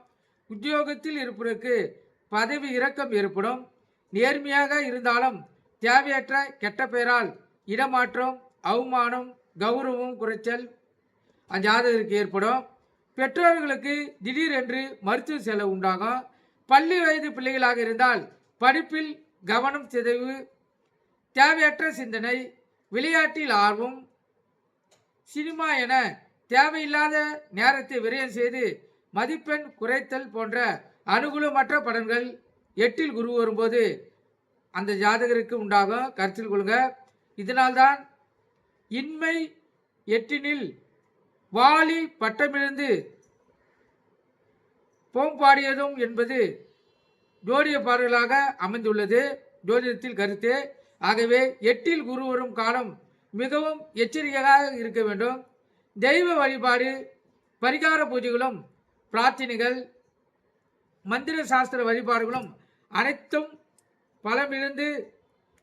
உத்தியோகத்தில் இருப்பதற்கு பதவி இறக்கம் ஏற்படும். நேர்மையாக இருந்தாலும் தேவையற்ற கெட்ட பெயரால் இடமாற்றம், அவமானம், கௌரவம் குறைச்சல் அந்த ஜாதகருக்கு ஏற்படும். பெற்றோர்களுக்கு திடீரென்று மருத்துவ செலவு உண்டாகும். பள்ளி வயது பிள்ளைகளாக இருந்தால் படிப்பில் கவனம் சிதைவு, தேவையற்ற சிந்தனை, விளையாட்டில் ஆர்வம், சினிமா என தேவையில்லாத நேரத்தை விரயம் செய்து மதிப்பெண் குறைத்தல் போன்ற அனுகூலமற்ற பலன்கள் 8இல் குரு வரும்போது அந்த ஜாதகருக்கு உண்டாகும், கருத்தில் கொள்ளுங்க. இதனால்தான் இன்மை 8இல் வாலி பட்டமிழந்து போம்பாடியதும் என்பது ஜோதிட பாடல்களாக அமைந்துள்ளது, ஜோதிடத்தில் கருத்து. ஆகவே 8இல் குரு வரும் காலம் மிகவும் எச்சரிக்கையாக இருக்க வேண்டும். தெய்வ வழிபாடு, பரிகார பூஜைகளும், பிரார்த்தனைகள், மந்திர சாஸ்திர வழிபாடுகளும் அனைத்தும் பலமிழந்து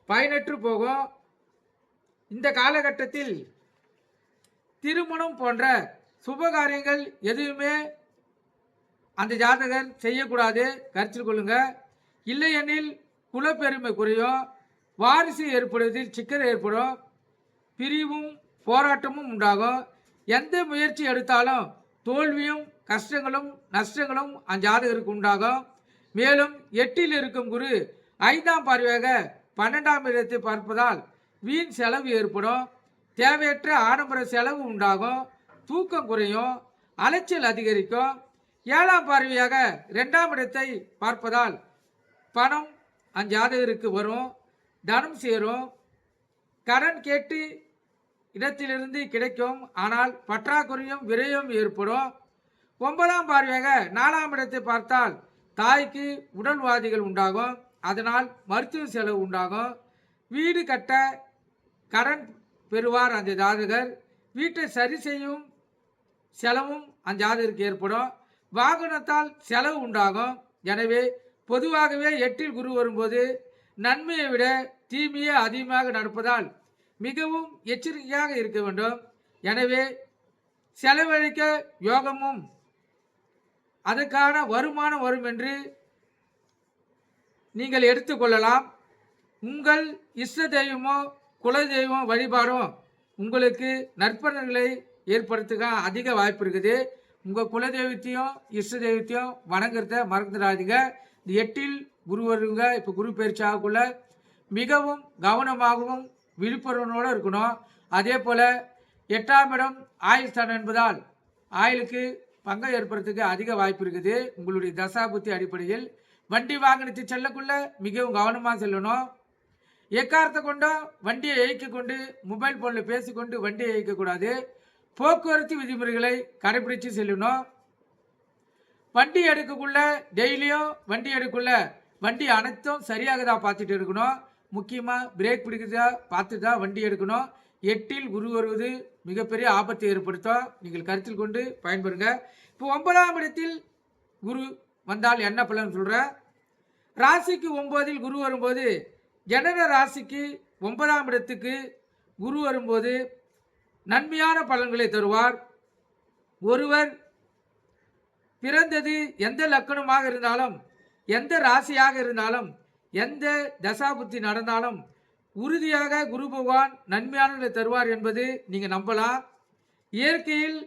பயனற்று போகும். இந்த காலகட்டத்தில் திருமணம் போன்ற சுபகாரியங்கள் எதுவுமே அந்த ஜாதகர் செய்யக்கூடாது, கருத்தில் கொள்ளுங்க. இல்லையெனில் குலப்பெருமை குறையும், வாரிசு ஏற்படுவதில் சிக்கல் ஏற்படும், பிரிவும் போராட்டமும் உண்டாகும். எந்த முயற்சி எடுத்தாலும் தோல்வியும் கஷ்டங்களும் நஷ்டங்களும் அந்த ஜாதகருக்கு உண்டாகும். மேலும் 8இல் இருக்கும் குரு 5ஆம் பார்வையாக 12ஆம் இடத்தை பார்ப்பதால் வீண் செலவு ஏற்படும். தேவையற்ற ஆடம்பர செலவு உண்டாகும். தூக்கம் குறையும், அலைச்சல் அதிகரிக்கும். 7ஆம் பார்வையாக 2ஆம் இடத்தை பார்ப்பதால் பணம் அந்த ஜாதகருக்கு வரும், தனம் சேரும். கடன் கேட்டு இடத்திலிருந்து கிடைக்கும், ஆனால் பற்றாக்குறையும் விரயம் ஏற்படும். 9ஆம் பார்வையாக 4ஆம் இடத்தை பார்த்தால் தாய்க்கு உடல்வாதிகள் உண்டாகும். அதனால் மருத்துவ செலவு உண்டாகும். வீடு கட்ட கடன் பெறுவார் அந்த ஜாதகர். வீட்டை சரி செய்யும் செலவும் அந்த ஜாதகருக்கு ஏற்படும். வாகனத்தால் செலவு உண்டாகும். எனவே பொதுவாகவே 8ல் குரு வரும்போது நன்மையை விட தீமையே அதிகமாக நடப்பதால் மிகவும் எச்சரிக்கையாக இருக்க வேண்டும். எனவே செலவழிக்க யோகமும் அதற்கான வருமானம் வரும் என்று நீங்கள் எடுத்துக்கொள்ளலாம். உங்கள் இஷ்ட தெய்வமோ குல தெய்வம் வழிபாடும் உங்களுக்கு நற்பலன்களை ஏற்படுத்துக அதிக வாய்ப்பு இருக்குது. உங்கள் குல தெய்வத்தையும் இஷ்ட தெய்வத்தையும் வணங்குறத மறந்துடாதீங்க. இந்த 8ல் குரு வருங்க. இப்போ குரு பயிற்சி ஆகக்குள்ள மிகவும் கவனமாகவும் விழிப்புணர்வோடு இருக்கணும். அதே போல் 8ஆம் இடம் ஆயுள் ஸ்தானம் என்பதால் ஆயுளுக்கு பங்கம் ஏற்படுறதுக்கு அதிக வாய்ப்பு இருக்குது. உங்களுடைய தசாபுத்தி அடிப்படையில் வண்டி வாகனத்தை செல்லக்குள்ள மிகவும் கவனமாக செல்லணும். எக்காரத்தை கொண்டோ வண்டியை இயக்க கொண்டு மொபைல் ஃபோனில் பேசிக்கொண்டு வண்டியை இயக்கக்கூடாது. போக்குவரத்து விதிமுறைகளை கடைபிடித்து செல்லணும். வண்டி எடுக்கக்குள்ள டெய்லியும் வண்டி எடுக்கக்குள்ள வண்டி அனைத்தும் சரியாக தான் பார்த்துட்டு இருக்கணும். முக்கியமாக பிரேக் பிடிக்கிறதா பார்த்து தான் வண்டி எடுக்கணும். 8ல் குரு வருவது மிகப்பெரிய ஆபத்தை ஏற்படுத்தும். நீங்கள் கருத்தில் கொண்டு பயன்பெறுங்க. இப்போ 9ஆம் இடத்தில் குரு வந்தால் என்ன பலன் சொல்கிறேன். ராசிக்கு 9ல் குரு வரும்போது ஜனன ராசிக்கு 9ஆம் இடத்துக்கு குரு வரும்போது நன்மையான பலன்களை தருவார். ஒருவர் பிறந்தது எந்த லக்கணமாக இருந்தாலும் எந்த ராசியாக இருந்தாலும் எந்த தசாபுத்தி நடந்தாலும் உறுதியாக குரு பகவான் நன்மையானதை தருவார் என்பது நீங்கள் நம்பலாம். இயற்கையில்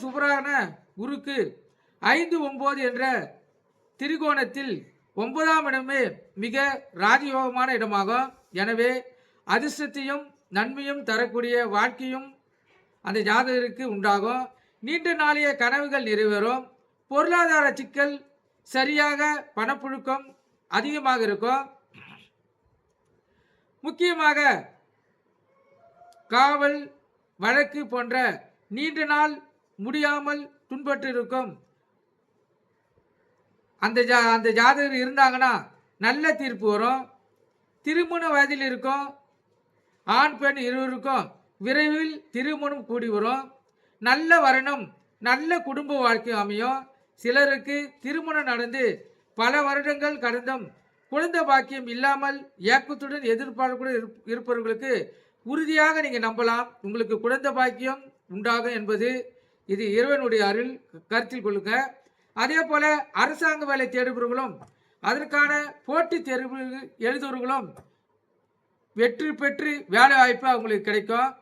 சுபரான குருக்கு 5, 9 என்ற திரிகோணத்தில் 9ஆம் இடமே மிக ராஜயோகமான இடமாகும். எனவே அதிர்ஷ்டத்தையும் நன்மையும் தரக்கூடிய வாழ்க்கையும் அந்த ஜாதகருக்கு உண்டாகும். நீண்ட நாளைய கனவுகள் நிறைவேறும். பொருளாதார சிக்கல் சரியாக பணப்புழுக்கம் அதிகமாக இருக்கும். முக்கியமாக காவல் வழக்கு போன்ற நீண்ட நாள் முடியாமல் துன்பற்றிருக்கும் அந்த ஜாதகர் இருந்தாங்கன்னா நல்ல தீர்ப்பு வரும். திருமண வயதில் இருக்கும் ஆண் பெண் இருவருக்கும் விரைவில் திருமணம் கூடி வரும். நல்ல வரணும், நல்ல குடும்ப வாழ்க்கை அமையும். சிலருக்கு திருமணம் நடந்து பல வருடங்கள் கடந்தும் குழந்தை பாக்கியம் இல்லாமல் ஏக்கத்துடன் எதிர்பார்ப்புடன் இருப்பவர்களுக்கு உறுதியாக நீங்கள் நம்பலாம். உங்களுக்கு குழந்தை பாக்கியம் உண்டாகும் என்பது இது இறைவனுடைய அருள், கருத்தில் கொள்ளுங்க. அதே போல அரசாங்க வேலை தேடுபவர்களும் அதற்கான போட்டித் தேர்வு எழுதுவர்களும் வெற்றி பெற்று வேலை வாய்ப்பு அவங்களுக்கு கிடைக்கும்.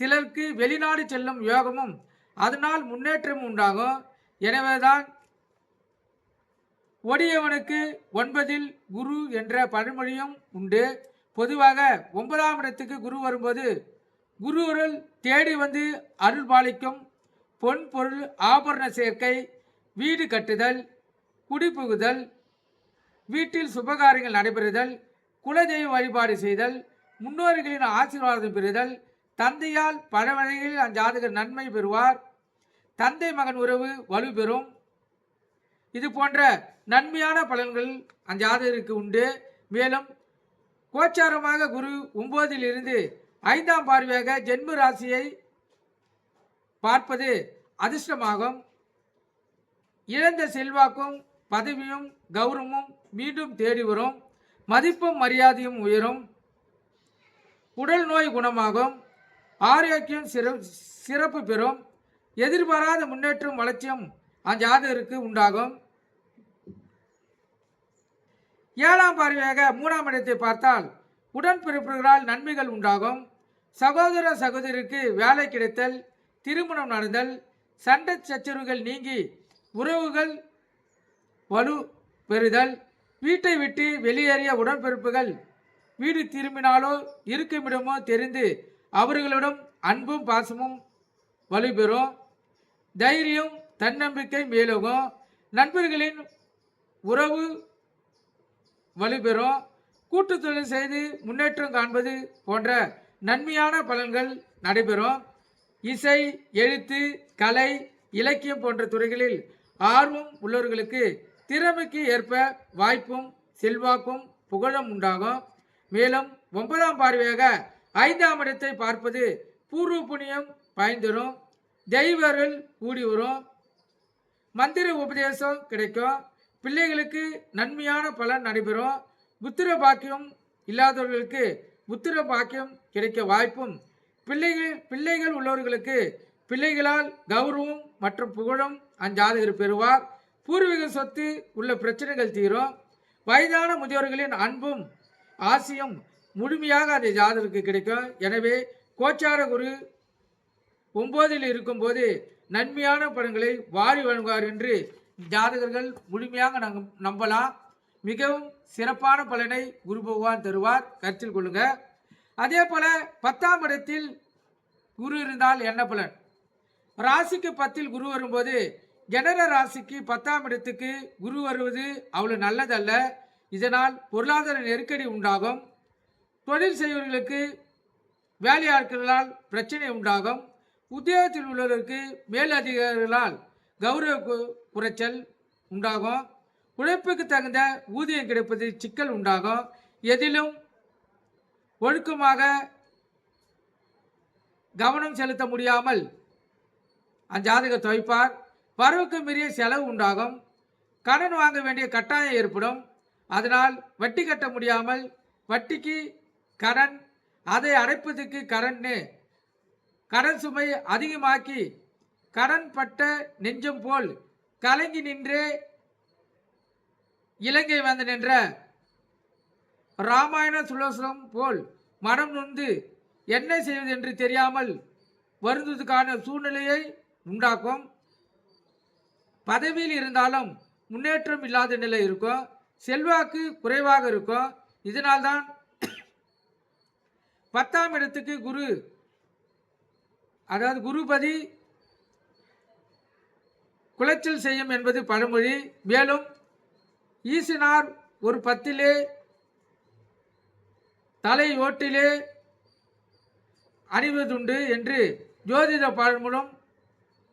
சிலருக்கு வெளிநாடு செல்லும் யோகமும் அதனால் முன்னேற்றமும் உண்டாகும். எனவேதான் ஒடியவனுக்கு 9ல் குரு என்ற பழமொழியும் உண்டு. பொதுவாக 9ஆம் இடத்துக்கு குரு வரும்போது குருவருள் தேடி வந்து அருள் பாலிக்கும். பொன் பொருள் ஆபரண சேர்க்கை, வீடு கட்டுதல், குடிபுகுதல், வீட்டில் சுபகாரியங்கள் நடைபெறுதல், குலதெய்வ வழிபாடு செய்தல், முன்னோர்களின் ஆசீர்வாதம் பெறுதல், தந்தையால் பல வகைகளில் அஞ்சாதகர் நன்மை பெறுவார். தந்தை மகன் உறவு வலுப்பெறும். இது போன்ற நன்மையான பலன்கள் அஞ்சாதகருக்கு உண்டு. மேலும் கோச்சாரமாக குரு 9ல் இருந்து 5ஆம் பார்வையாக ஜென்ம ராசியை பார்ப்பது அதிர்ஷ்டமாகும். இழந்த செல்வாக்கும் பதவியும் கௌரவமும் மீண்டும் தேடி வரும். மதிப்பும் மரியாதையும் உயரும். உடல் நோய் குணமாகும். ஆரோக்கியம் சிறப்பு பெறும். எதிர்பாராத முன்னேற்றம் வளர்ச்சியும் அஞ்சாதகருக்கு உண்டாகும். 7ஆம் பார்வையாக 3ஆம் இடத்தை பார்த்தால் உடன்பிறப்புகளால் நன்மைகள் உண்டாகும். சகோதர சகோதரிக்கு வேலை கிடைத்தல், திருமணம் நடந்தல், சண்டை சச்சரவுகள் நீங்கி உறவுகள் வலு பெறுதல், வீட்டை விட்டு வெளியேறிய உடன்பிறப்புகள் வீடு திரும்பினாலோ இருக்குமிடமோ தெரிந்து அவர்களிடம் அன்பும் பாசமும் வலுப்பெறும். தைரியம் தன்னம்பிக்கை மேலோகும். நண்பர்களின் உறவு வலுப்பெறும். கூட்டு தொழில் செய்து முன்னேற்றம் காண்பது போன்ற நன்மையான பலன்கள் நடைபெறும். இசை, எழுத்து, கலை, இலக்கியம் போன்ற துறைகளில் ஆர்வம் உள்ளவர்களுக்கு திறமைக்கு ஏற்ப வாய்ப்பும் செல்வாக்கும் புகழும் உண்டாகும். மேலும் 9ஆம் பார்வையாக 5ஆம் இடத்தை பார்ப்பது பூர்வ புண்ணியம் பயன்தரும், தெய்வர்கள் கூடி வரும், மந்திர உபதேசம் கிடைக்கும், பிள்ளைகளுக்கு நன்மையான பலன் நடைபெறும், புத்திர பாக்கியம் இல்லாதவர்களுக்கு புத்திர பாக்கியம் கிடைக்க வாய்ப்பும், பிள்ளைகள் உள்ளவர்களுக்கு பிள்ளைகளால் கௌரவம் மற்றும் புகழும் அஞ்சாதகர் பெறுவார். பூர்வீக சொத்து உள்ள பிரச்சனைகள் தீரும். வயதான முதியோர்களின் அன்பும் ஆசையும் முழுமையாக அந்த ஜாதகருக்கு கிடைக்கும். எனவே கோச்சார குரு 9இல் இருக்கும்போது நன்மையான பலன்களை வாரி வழங்குவார் என்று ஜாதகர்கள் முழுமையாக நம்பலாம். மிகவும் சிறப்பான பலனை குரு பகவான் தருவார், கருத்தில் கொள்ளுங்க. அதே போல 10ஆம் இடத்தில் குரு இருந்தால் என்ன பலன்? ராசிக்கு 10இல் குரு வரும்போது ஜனன ராசிக்கு 10ஆம் இடத்துக்கு குரு வருவது அவ்வளவு நல்லதல்ல. இதனால் பொருளாதார நெருக்கடி உண்டாகும். தொழில் செய்வர்களுக்கு வேலையாட்களால் பிரச்சனை உண்டாகும். உத்தியோகத்தில் உள்ளவர்களுக்கு மேலதிகாரிகளால் கௌரவ குறைச்சல் உண்டாகும். உழைப்புக்கு தகுந்த ஊதியம் கிடைப்பது சிக்கல் உண்டாகும். எதிலும் ஒழுக்கமாக கவனம் செலுத்த முடியாமல் அஞ்சாதகர் துவைப்பார். வரவுக்கு மீறிய செலவு உண்டாகும். கடன் வாங்க வேண்டிய கட்டாயம் ஏற்படும். அதனால் வட்டி கட்ட முடியாமல் வட்டிக்கு கடன், அதை அடைப்பதற்கு கடன் சுமை அதிகமாக்கி கடன் பட்ட நெஞ்சம் போல் கலங்கி நின்றே இலங்கை வந்து நின்ற ராமாயண சுலோசனம் போல் மனம் நொந்து என்ன செய்வது என்று தெரியாமல் வருவதற்கான சூழ்நிலையை உண்டாக்கும். பதவியில் இருந்தாலும் முன்னேற்றம் இல்லாத நிலை இருக்கும். செல்வாக்கு குறைவாக இருக்கும். இதனால்தான் 10ஆம் இடத்துக்கு குரு, அதாவது குருபதி குலைச்சல் செய்யும் என்பது பழமொழி. மேலும் ஈசனார் ஒரு 10இலே தலை ஓட்டிலே அணிவதுண்டு என்று ஜோதிட பழமொழியும்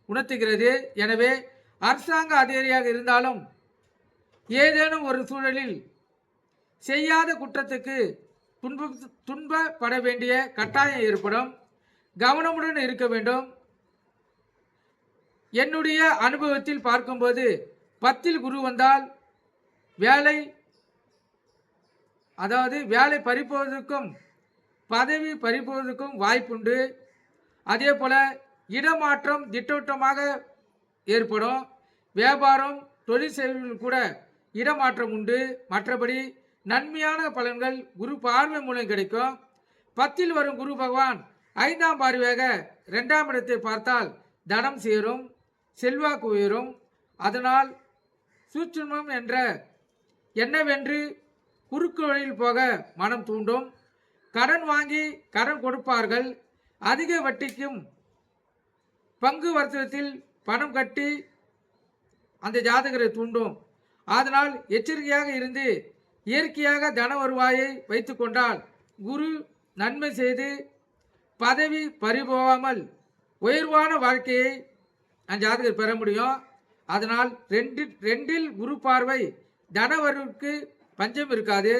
உணர்த்துகிறது. எனவே அரசாங்க அதிகாரியாக இருந்தாலும் ஏதேனும் ஒரு சூழலில் செய்யாத குற்றத்துக்கு துன்பப்பட வேண்டிய கட்டாயம் ஏற்படும். கவனமுடன் இருக்க வேண்டும். என்னுடைய அனுபவத்தில் பார்க்கும்போது 10இல் குரு வந்தால் வேலை பறிப்போவதற்கும் பதவி பறிப்போவதற்கும் வாய்ப்புண்டு. அதே போல இடமாற்றம் திட்டவட்டமாக ஏற்படும். வியாபாரம் தொழில் செய்வதில் கூட இடமாற்றம் உண்டு. மற்றபடி நன்மையான பலன்கள் குரு பார்வை மூலம் கிடைக்கும். 10இல் வரும் குரு பகவான் 5ஆம் பார்வையாக 2ஆம் இடத்தை பார்த்தால் தனம் சேரும், செல்வாக்கு உயரும். அதனால் சூட்சுமம் என்ற என்னவென்று குறுக்கு வழியில் போக மனம் தூண்டும். கடன் வாங்கி கடன் கொடுப்பார்கள். அதிக வட்டிக்கும் பங்கு வர்த்தகத்தில் பணம் கட்டி அந்த ஜாதகரை தூண்டும். அதனால் எச்சரிக்கையாக இருந்து இயற்கையாக தன வருவாயை வைத்து கொண்டால் குரு நன்மை செய்து பதவி பறிபோகாமல் உயர்வான வாழ்க்கையை அந்த ஜாதகர் பெற முடியும். அதனால் 2இல் குரு பார்வை தனவருக்கு பஞ்சம் இருக்காது.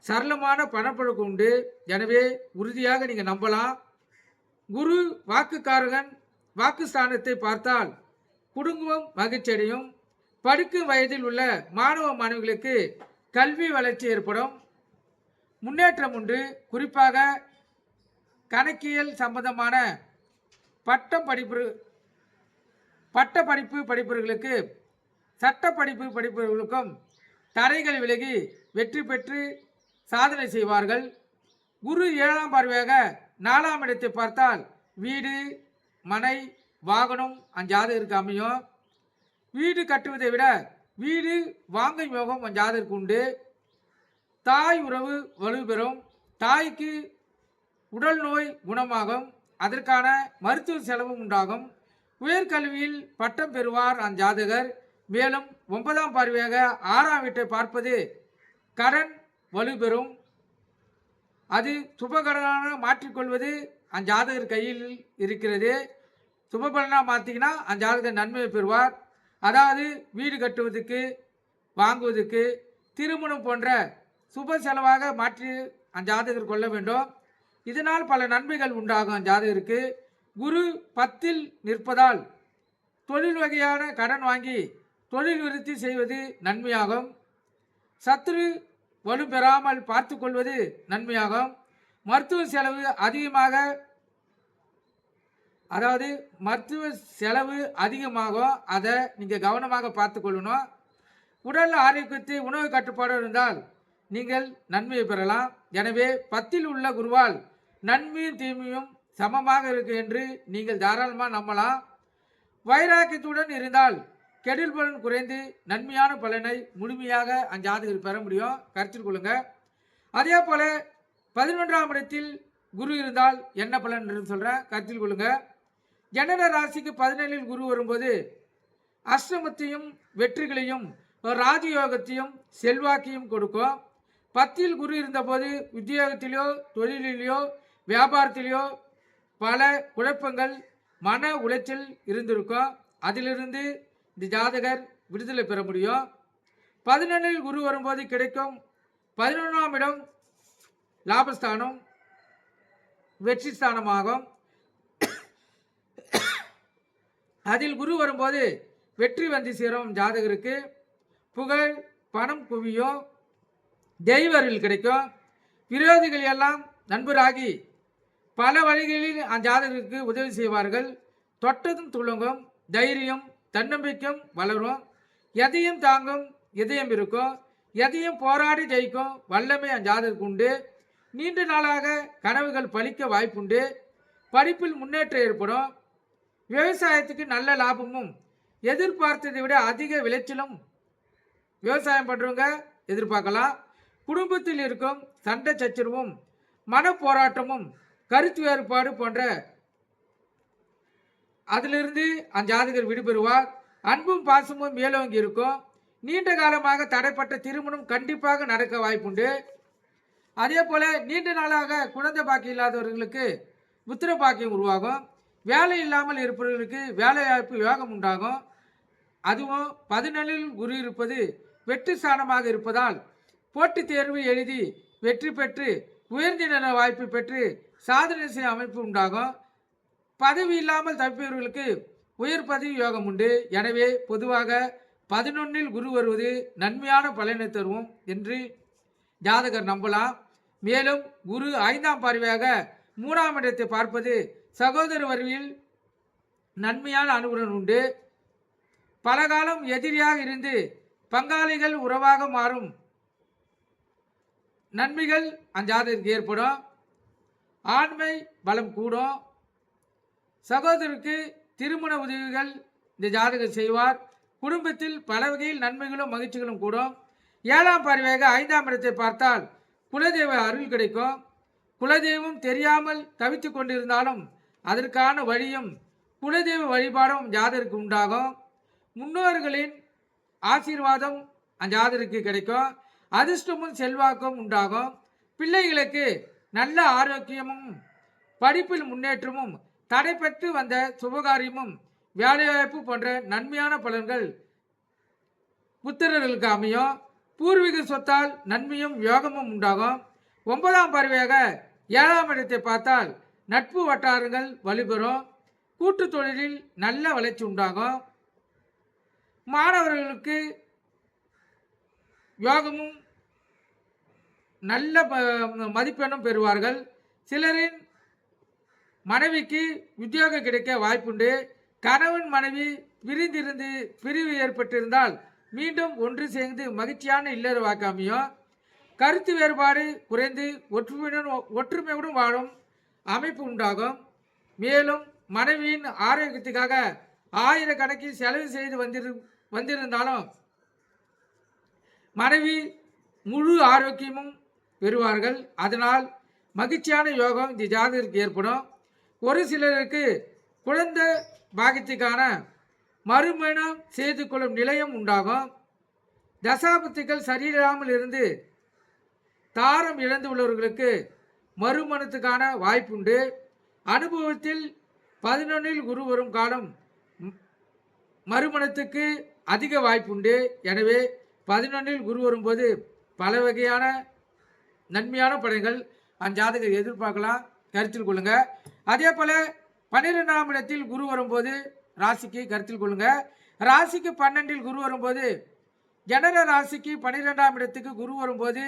சரளமான பணப்பழக்கம் உண்டு. எனவே உறுதியாக நீங்கள் நம்பலாம். குரு வாக்குக்காரகன் வாக்குஸ்தானத்தை பார்த்தால் குடும்பம் மகிழ்ச்சியடையும். படிக்கும் வயதில் உள்ள மாணவ மாணவிகளுக்கு கல்வி வளர்ச்சி ஏற்படும், முன்னேற்றம் உண்டு. குறிப்பாக கணக்கியல் சம்பந்தமான பட்ட படிப்பு படிப்பவர்களுக்கு சட்ட படிப்பு படிப்பவர்களுக்கும் தடைகள் விலகி வெற்றி பெற்று சாதனை செய்வார்கள். குரு 7ஆம் பார்வையாக 4ஆம் இடத்தை பார்த்தால் வீடு மனை வாகனம் அஞ்சாதருக்கு அமையும். வீடு கட்டுவதை விட வீடு வாங்கும் யோகம் அஞ்சாதருக்கு உண்டு. தாய் உறவு வலுப்பெறும். தாய்க்கு உடல் நோய் குணமாகும். அதற்கான மருத்துவ செலவும் உண்டாகும். உயர்கல்வியில் பட்டம் பெறுவார் அஞ்சாதகர். மேலும் 9ஆம் பார்வையாக 6ஆம் வீட்டை பார்ப்பது கடன் வலுப்பெறும். அது சுபகடனாக மாற்றிக்கொள்வது அஞ்சாதகர் கையில் இருக்கிறது. சுபபலனாக மாற்றிங்கன்னா அஞ்சாதகர் நன்மையை பெறுவார். அதாவது வீடு கட்டுவதற்கு வாங்குவதற்கு, திருமணம் போன்ற சுப செலவாக மாற்றி அஞ்சாதகர் கொள்ள வேண்டும். இதனால் பல நன்மைகள் உண்டாகும். அஞ்சாதகருக்கு குரு 10ல் நிற்பதால் தொழில் வகையான கடன் வாங்கி தொழில் விருத்தி செய்வது நன்மையாகும். சத்துரு வலு பெறாமல் பார்த்து கொள்வது நன்மையாகும். மருத்துவ செலவு அதிகமாகும். அதை நீங்கள் கவனமாக பார்த்து கொள்ளணும். உடல் ஆரோக்கியத்தை உணவு கட்டுப்பாடு இருந்தால் நீங்கள் நன்மையை பெறலாம். எனவே 10ல் உள்ள குருவால் நன்மையும் தீமையும் சமமாக இருக்கு என்று நீங்கள் தாராளமாக நம்பலாம். வைராக்கியத்துடன் இருந்தால் கெடில் பலன் குறைந்து நன்மையான பலனை முழுமையாக அஞ்சாதகர் பெற முடியும். கருத்தில் கொள்ளுங்க. அதே போல 11ஆம் இடத்தில் குரு இருந்தால் என்ன பலன் என்று சொல்கிறேன், கருத்தில் கொள்ளுங்க. ஜனன ராசிக்கு 17ல் குரு வரும்போது அஷ்டமத்தையும் வெற்றிகளையும் ராஜயோகத்தையும் செல்வாக்கையும் கொடுக்கும். 10ல் குரு இருந்தபோது உத்தியோகத்திலேயோ தொழிலிலேயோ வியாபாரத்திலேயோ பல குழப்பங்கள் மன உளைச்சல் இருந்திருக்கும். அதிலிருந்து இந்த ஜாதகர் விடுதலை பெற முடியும். 11ல் குரு வரும்போது கிடைக்கும் 11ஆம் இடம் லாபஸ்தானம், வெற்றி ஸ்தானமாகும். அதில் குரு வரும்போது வெற்றி வந்து சேரும். ஜாதகருக்கு புகழ் பணம் குவியும், தெய்வர்கள் கிடைக்கும். விரோதிகள் எல்லாம் நண்பராகி பல வழிகளில் அஞ்சாதகருக்கு உதவி செய்வார்கள். தொட்டதும் துளங்கும், தைரியம் தன்னம்பிக்கையும் வளரும். எதையும் தாங்கும் இதயம் இருக்கும். எதையும் போராடி ஜெயிக்கும் வல்லமை அஞ்சாதகருக்கு உண்டு. நீண்ட நாளாக கனவுகள் பலிக்க வாய்ப்புண்டு. படிப்பில் முன்னேற்றம் ஏற்படும். விவசாயத்துக்கு நல்ல லாபமும் எதிர்பார்த்ததை விட அதிக விளைச்சலும் விவசாயம் பண்ணுறவங்க எதிர்பார்க்கலாம். குடும்பத்தில் இருக்கும் சண்டை சச்சரவும் மன போராட்டமும் கருத்து வேறுபாடு போன்ற அதிலிருந்து அஞ்சாதகர் விடுபெறுவார். அன்பும் பாசமும் மேலோங்கி இருக்கும். நீண்ட காலமாக தடைப்பட்ட திருமணம் கண்டிப்பாக நடக்க வாய்ப்புண்டு. அதே போல நீண்ட நாளாக குழந்தை பாக்கியம் இல்லாதவர்களுக்கு புத்திர பாக்கியம் உருவாகும். வேலை இல்லாமல் இருப்பவர்களுக்கு வேலை வாய்ப்பு யோகம் உண்டாகும். அதுவும் 14ல் குரு இருப்பது வெற்றி ஸ்தானமாக இருப்பதால் போட்டித் தேர்வு எழுதி வெற்றி பெற்று உயர்ந்த நில வாய்ப்பு பெற்று சாதனை செய்ய அமைப்பு உண்டாகும். பதவி இல்லாமல் தப்பியவர்களுக்கு உயர் பதவி யோகம் உண்டு. எனவே பொதுவாக 11ல் குரு வருவது நன்மையான பலனை தருவோம் என்று ஜாதகர் நம்பலாம். மேலும் குரு 5ஆம் பார்வையாக 3ஆம் இடத்தை பார்ப்பது சகோதர வரியில் நன்மையான அனுகூலம் உண்டு. பலகாலம் எதிரியாக இருந்து பங்காளிகள் உறவாக மாறும் நன்மைகள் அஞ்சாதகருக்கு ஏற்படும். ஆண்மை பலம் கூடும். சகோதரருக்கு திருமண உதவிகள் இந்த ஜாதகர் செய்வார். குடும்பத்தில் பல வகையில் நன்மைகளும் மகிழ்ச்சிகளும் கூடும். 7ஆம் பார்வையாக 5ஆம் இடத்தை பார்த்தால் குலதெய்வ அருள் கிடைக்கும். குலதெய்வம் தெரியாமல் தவித்து கொண்டிருந்தாலும் அதற்கான வழியும் குலதெய்வ வழிபாடும் ஜாதகருக்கு உண்டாகும். முன்னோர்களின் ஆசீர்வாதம் அஞ்சாதகருக்கு கிடைக்கும். அதிர்ஷ்டமும் செல்வாக்கும் உண்டாகும். பிள்ளைகளுக்கு நல்ல ஆரோக்கியமும் படிப்பில் முன்னேற்றமும் தடைப்பட்டு வந்த சுபகாரியமும் வேலைவாய்ப்பு போன்ற நன்மையான பலன்கள் புத்திரர்களுக்கு அமையும். பூர்வீக சொத்தால் நன்மையும் யோகமும் உண்டாகும். 9ஆம் பார்வையாக 7ஆம் இடத்தை பார்த்தால் நட்பு வட்டாரங்கள் வலுப்பெறும். கூட்டு தொழிலில் நல்ல வளர்ச்சி உண்டாகும். மாணவர்களுக்கு யோகமும் நல்ல மதிப்பெண்ணும் பெறுவார்கள். சிலரின் மனைவிக்கு உத்தியோகம் கிடைக்க வாய்ப்புண்டு. கணவன் மனைவி பிரிந்திருந்து பிரிவு ஏற்பட்டிருந்தால் மீண்டும் ஒன்று சேர்ந்து மகிழ்ச்சியான இல்லற வாக்கு அமையும். கருத்து வேறுபாடு குறைந்து ஒற்றுமையுடன் வாழும் அமைப்பு உண்டாகும். மேலும் மனைவியின் ஆரோக்கியத்துக்காக ஆயிரக்கணக்கில் செலவு செய்து வந்திருந்தாலும் மனைவி முழு ஆரோக்கியமும் பெறுவார்கள். அதனால் மகிழ்ச்சியான யோகம் இந்த ஜாதகருக்கு ஏற்படும். ஒரு சிலருக்கு குழந்தை பாக்கியத்துக்கான மறுமணம் செய்து கொள்ளும் நிலையம் உண்டாகும். தசாபத்துக்கள் சரியில்லாமல் இருந்து தாரம் இழந்து உள்ளவர்களுக்கு மறுமணத்துக்கான வாய்ப்புண்டு. அனுபவத்தில் 11ல் குரு வரும் காலம் மறுமணத்துக்கு அதிக வாய்ப்புண்டு. எனவே 11ல் குரு வரும்போது பல வகையான நன்மையான பலன்கள் அஞ்சாதகர் எதிர்பார்க்கலாம், கருத்தில் கொள்ளுங்க. அதே போல் 12ஆம் இடத்தில் குரு வரும்போது ராசிக்கு கருத்தில் கொள்ளுங்க. ராசிக்கு 12ல் குரு வரும்போது ஜனன ராசிக்கு 12ஆம் இடத்துக்கு குரு வரும்போது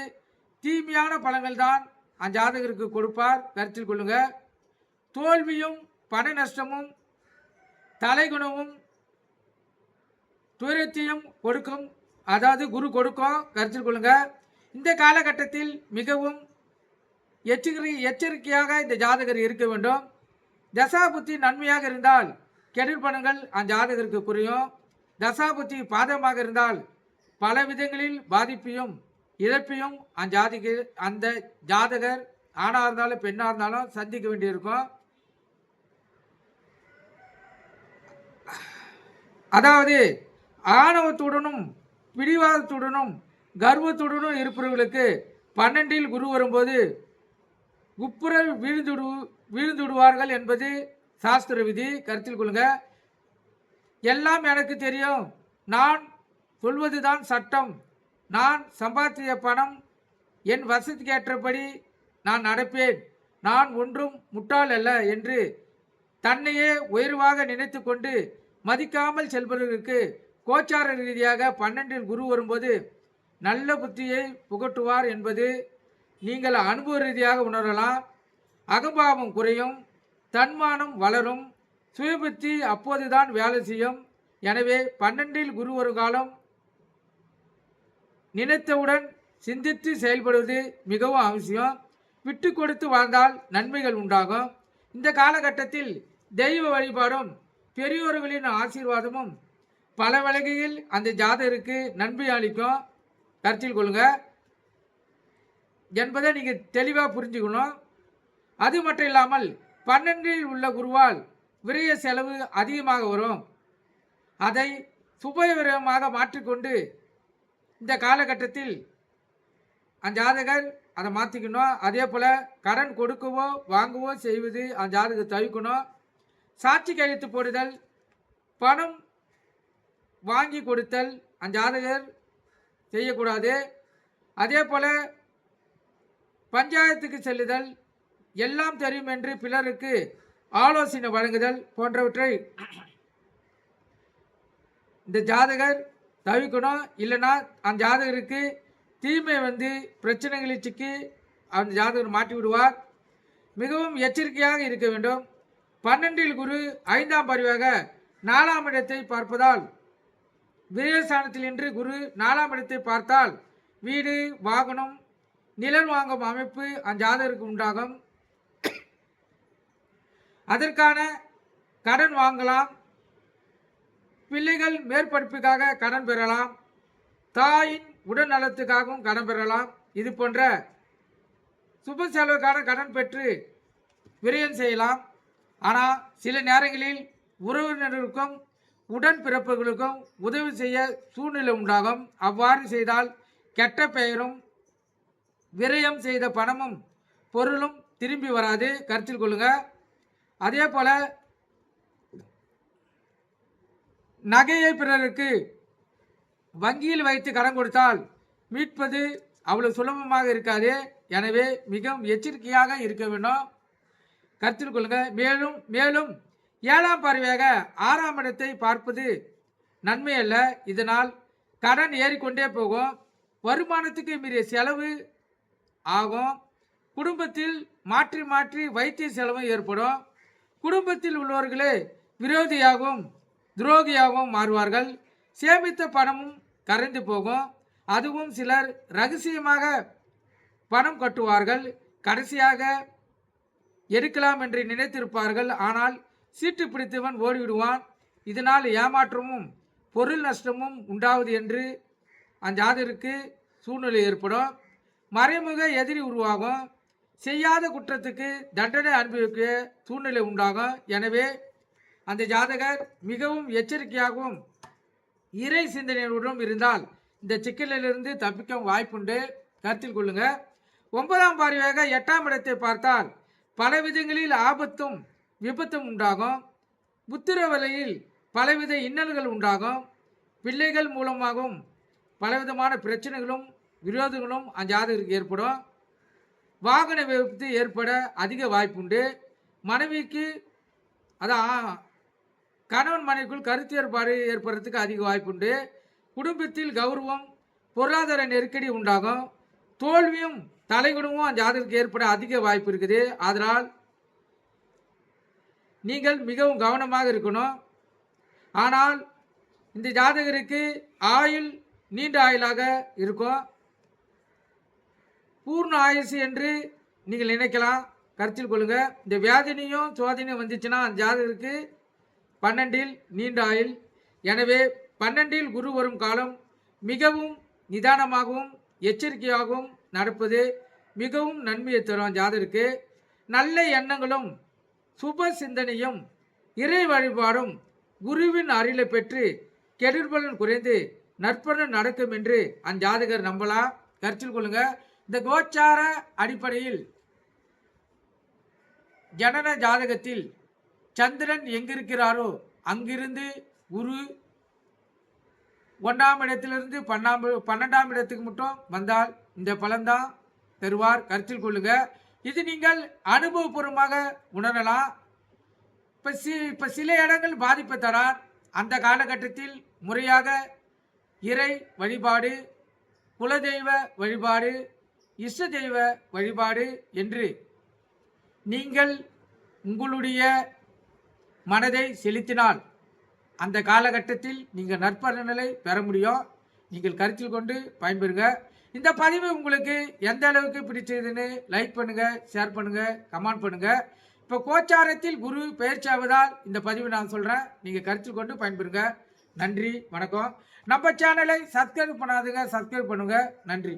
தீமையான பலன்கள் தான் அஞ்சாதகருக்கு கொடுப்பார், கருத்தில் கொள்ளுங்க. தோல்வியும் பண நஷ்டமும் தலைகுணமும் துயரத்தையும் கொடுக்கும், அதாவது குரு கொடுக்கும், கருத்தில் கொள்ளுங்க. இந்த காலகட்டத்தில் மிகவும் எச்சரிக்கையாக இந்த ஜாதகர் இருக்க வேண்டும். தசாபுத்தி நன்மையாக இருந்தால் கெடுபலன்கள் பலன்கள் அந்த ஜாதகருக்கு குறையும். தசாபுத்தி பாதமாக இருந்தால் பல விதங்களில் பாதிப்பையும் இழப்பையும் அந்த ஜாதகர் ஆணாக இருந்தாலும் பெண்ணாக இருந்தாலும் சந்திக்க வேண்டியிருக்கும். அதாவது ஆணவத்துடனும் பிடிவாதத்துடனும் கர்வத்துடனும் இருப்பவர்களுக்கு 12ல் குரு வரும்போது குப்புற வீழ்ந்துடுவார்கள் என்பது சாஸ்திர விதி, கருத்தில் கொள்ளுங்க. எல்லாம் எனக்கு தெரியும், நான் சொல்வதுதான் சட்டம், நான் சம்பாதித்த பணம் என் வசதிக்கேற்றபடி நான் நடப்பேன், நான் ஒன்றும் முட்டாள் அல்ல என்று தன்னையே உயர்வாக நினைத்து கொண்டு மதிக்காமல் செல்பவர்களுக்கு கோச்சார ரீதியாக 12ல் குரு வரும்போது நல்ல புத்தியை புகட்டுவார் என்பது நீங்கள் அனுபவ ரீதியாக உணரலாம். அகம்பாவம் குறையும், தன்மானம் வளரும், சுயபுத்தி அப்போதுதான் வேலை செய்யும். எனவே 12ல் குரு வரும் காலம் நினைத்தவுடன் சிந்தித்து செயல்படுவது மிகவும் அவசியம். விட்டு கொடுத்து வாழ்ந்தால் நன்மைகள் உண்டாகும். இந்த காலகட்டத்தில் தெய்வ வழிபாடும் பெரியோர்களின் ஆசீர்வாதமும் பல வகையில் அந்த ஜாதகருக்கு நன்மை அளிக்கும், கருத்தில் கொள்ளுங்க என்பதை நீங்கள் தெளிவாக புரிஞ்சுக்கணும். அது மட்டும் இல்லாமல் 12ல் உள்ள குருவால் விரய செலவு அதிகமாக வரும். அதை சுபவிரயமாக மாற்றிக்கொண்டு இந்த காலகட்டத்தில் அந்த ஜாதகர் அதை மாற்றிக்கணும். அதே போல் கடன் கொடுக்கவோ வாங்கவோ செய்வது அந்த ஜாதகர் தவிர்க்கணும். சாட்சி கையெழுத்து போடுதல், பணம் வாங்கி கொடுத்தல் அந்த ஜாதகர் செய்யக்கூடாது. அதே போல் பஞ்சாயத்துக்கு செல்லுதல், எல்லாம் தெரியும் என்று பிறருக்கு ஆலோசனை வழங்குதல் போன்றவற்றை இந்த ஜாதகர் தவிர்க்கணும். இல்லைன்னா அந்த ஜாதகருக்கு தீமை பிரச்சனைகளை சிக்கி அந்த ஜாதகர் மாட்டி விடுவார். மிகவும் எச்சரிக்கையாக இருக்க வேண்டும். 12ல் குரு 5ஆம் பார்வையாக 4ஆம் இடத்தை பார்ப்பதால் விரயஸ்தானத்தில் என்று குரு 4ஆம் இடத்தை பார்த்தால் வீடு வாகனம் நிலம் வாங்கும் அமைப்பு அந்த ஜாதகருக்கு உண்டாகும். அதற்கான கடன் வாங்கலாம், பிள்ளைகள் மேற்படிப்புக்காக கடன் பெறலாம், தாயின் உடல் நலத்துக்காகவும் கடன் பெறலாம். இது போன்ற சுப செலவுக்கான கடன் பெற்று விரயம் செய்யலாம். ஆனால் சில நேரங்களில் உறவினர்களுக்கும் உடன் பிறப்புகளுக்கும் உதவி செய்ய சூழ்நிலை உண்டாகும். அவ்வாறு செய்தால் கெட்ட பெயரும் விரயம் செய்த பணமும் பொருளும் திரும்பி வராது, கருத்தில் கொள்ளுங்க. அதே போல நகையை பிறருக்கு வங்கியில் வைத்து கடன் கொடுத்தால் மீட்பது அவ்வளவு சுலபமாக இருக்காது. எனவே மிகவும் எச்சரிக்கையாக இருக்க வேண்டும், கருத்தில் கொள்ளுங்க. மேலும் மேலும் 7ஆம் பார்வையாக 6ஆம் இடத்தை பார்ப்பது நன்மை அல்ல. இதனால் கடன் ஏறிக்கொண்டே போகும், வருமானத்துக்கு மீறிய செலவு ஆகும், குடும்பத்தில் மாற்றி மாற்றி வைத்திய செலவும் ஏற்படும், குடும்பத்தில் உள்ளவர்களே விரோதியாகவும் துரோகியாகவும் மாறுவார்கள், சேமித்த பணமும் கரைந்து போகும். அதுவும் சிலர் ரகசியமாக பணம் கட்டுவார்கள், கடைசியாக எடுக்கலாம் என்று நினைத்திருப்பார்கள். ஆனால் சீட்டு பிடித்தவன் ஓடிவிடுவான். இதனால் ஏமாற்றமும் பொருள் நஷ்டமும் உண்டாவது என்று அந்த ஜாதகருக்கு சூழ்நிலை ஏற்படும். மறைமுக எதிரி உருவாகும், செய்யாத குற்றத்துக்கு தண்டனை அனுபவிக்க சூழ்நிலை உண்டாகும். எனவே அந்த ஜாதகர் மிகவும் எச்சரிக்கையாகவும் இறை சிந்தனையுடன் இருந்தால் இந்த சிக்கலிலிருந்து தப்பிக்க வாய்ப்புண்டு, கருத்தில் கொள்ளுங்க. 9ஆம் பார்வையாக 8ஆம் இடத்தை பார்த்தால் பல விதங்களில் ஆபத்தும் விபத்தும் உண்டாகும், புத்திர வலையில் பலவித இன்னல்கள் உண்டாகும், பிள்ளைகள் மூலமாகவும் பலவிதமான பிரச்சனைகளும் விரோதங்களும் அந்த ஜாதகருக்கு ஏற்படும். வாகன விபத்து ஏற்பட அதிக வாய்ப்புண்டு. மனைவிக்கு அதான் கணவன் மனைவிக்குள் கருத்து ஏற்பாடு ஏற்படுறதுக்கு அதிக வாய்ப்புண்டு. குடும்பத்தில் கௌரவம் பொருளாதார நெருக்கடி உண்டாகும். தோல்வியும் தலைகுணமும் அந்த ஜாதகருக்கு ஏற்பட அதிக வாய்ப்பு இருக்குது. அதனால் நீங்கள் மிகவும் கவனமாக இருக்கணும். ஆனால் இந்த ஜாதகருக்கு ஆயுள் நீண்ட ஆயுளாக இருக்கும். பூர்ண ஆயுசு என்று நீங்கள் நினைக்கலாம், கருத்தில் கொள்ளுங்க. இந்த வியாதினியும் சோதனையும் வந்துச்சுன்னா அந்த ஜாதகருக்கு 12 நீண்ட ஆயுள். எனவே 12 குரு வரும் காலம் மிகவும் நிதானமாகவும் எச்சரிக்கையாகவும் நடப்பது மிகவும் நன்மையை தரும். ஜாதகருக்கு நல்ல எண்ணங்களும் சுப சிந்தனையும் இறை வழிபாடும் குருவின் அருளை பெற்று கெடுபலன் குறைந்து நற்பலன் நடக்கும் என்று அந்த ஜாதகர் நம்பலாம், கருத்தில் கொள்ளுங்க. இந்த கோச்சார அடிப்படையில் ஜனன ஜாதகத்தில் சந்திரன் எங்கிருக்கிறாரோ அங்கிருந்து குரு 1ஆம் இடத்திலிருந்து 12ஆம் இடத்துக்கு மட்டும் வந்தால் இந்த பலன்தான் தருவார், கருத்தில் கொள்ளுங்க. இது நீங்கள் அனுபவபூர்வமாக உணரலாம். இப்போ சில இடங்கள் பாதிப்பை தரார். அந்த காலகட்டத்தில் முறையாக இறை வழிபாடு, குலதெய்வ வழிபாடு, இஷ்ட தெய்வ வழிபாடு என்று நீங்கள் உங்களுடைய மனதை செலுத்தினால் அந்த காலகட்டத்தில் நீங்கள் நற்பலன்களை பெற முடியும். நீங்கள் கருத்தில் கொண்டு பயன்பெறுங்க. இந்த பதிவு உங்களுக்கு எந்த அளவுக்கு பிடிச்சதுன்னு லைக் பண்ணுங்கள், ஷேர் பண்ணுங்கள், கமெண்ட் பண்ணுங்கள். இப்போ கோச்சாரத்தில் குரு பெயர்ச்சியாவதால் இந்த பதிவு நான் சொல்கிறேன், நீங்கள் கருத்தில் கொண்டு பயன்பெறுங்க. நன்றி, வணக்கம். நம்ம சேனலை சப்ஸ்கிரைப் பண்ணாதுங்க, சப்ஸ்கிரைப் பண்ணுங்கள். நன்றி.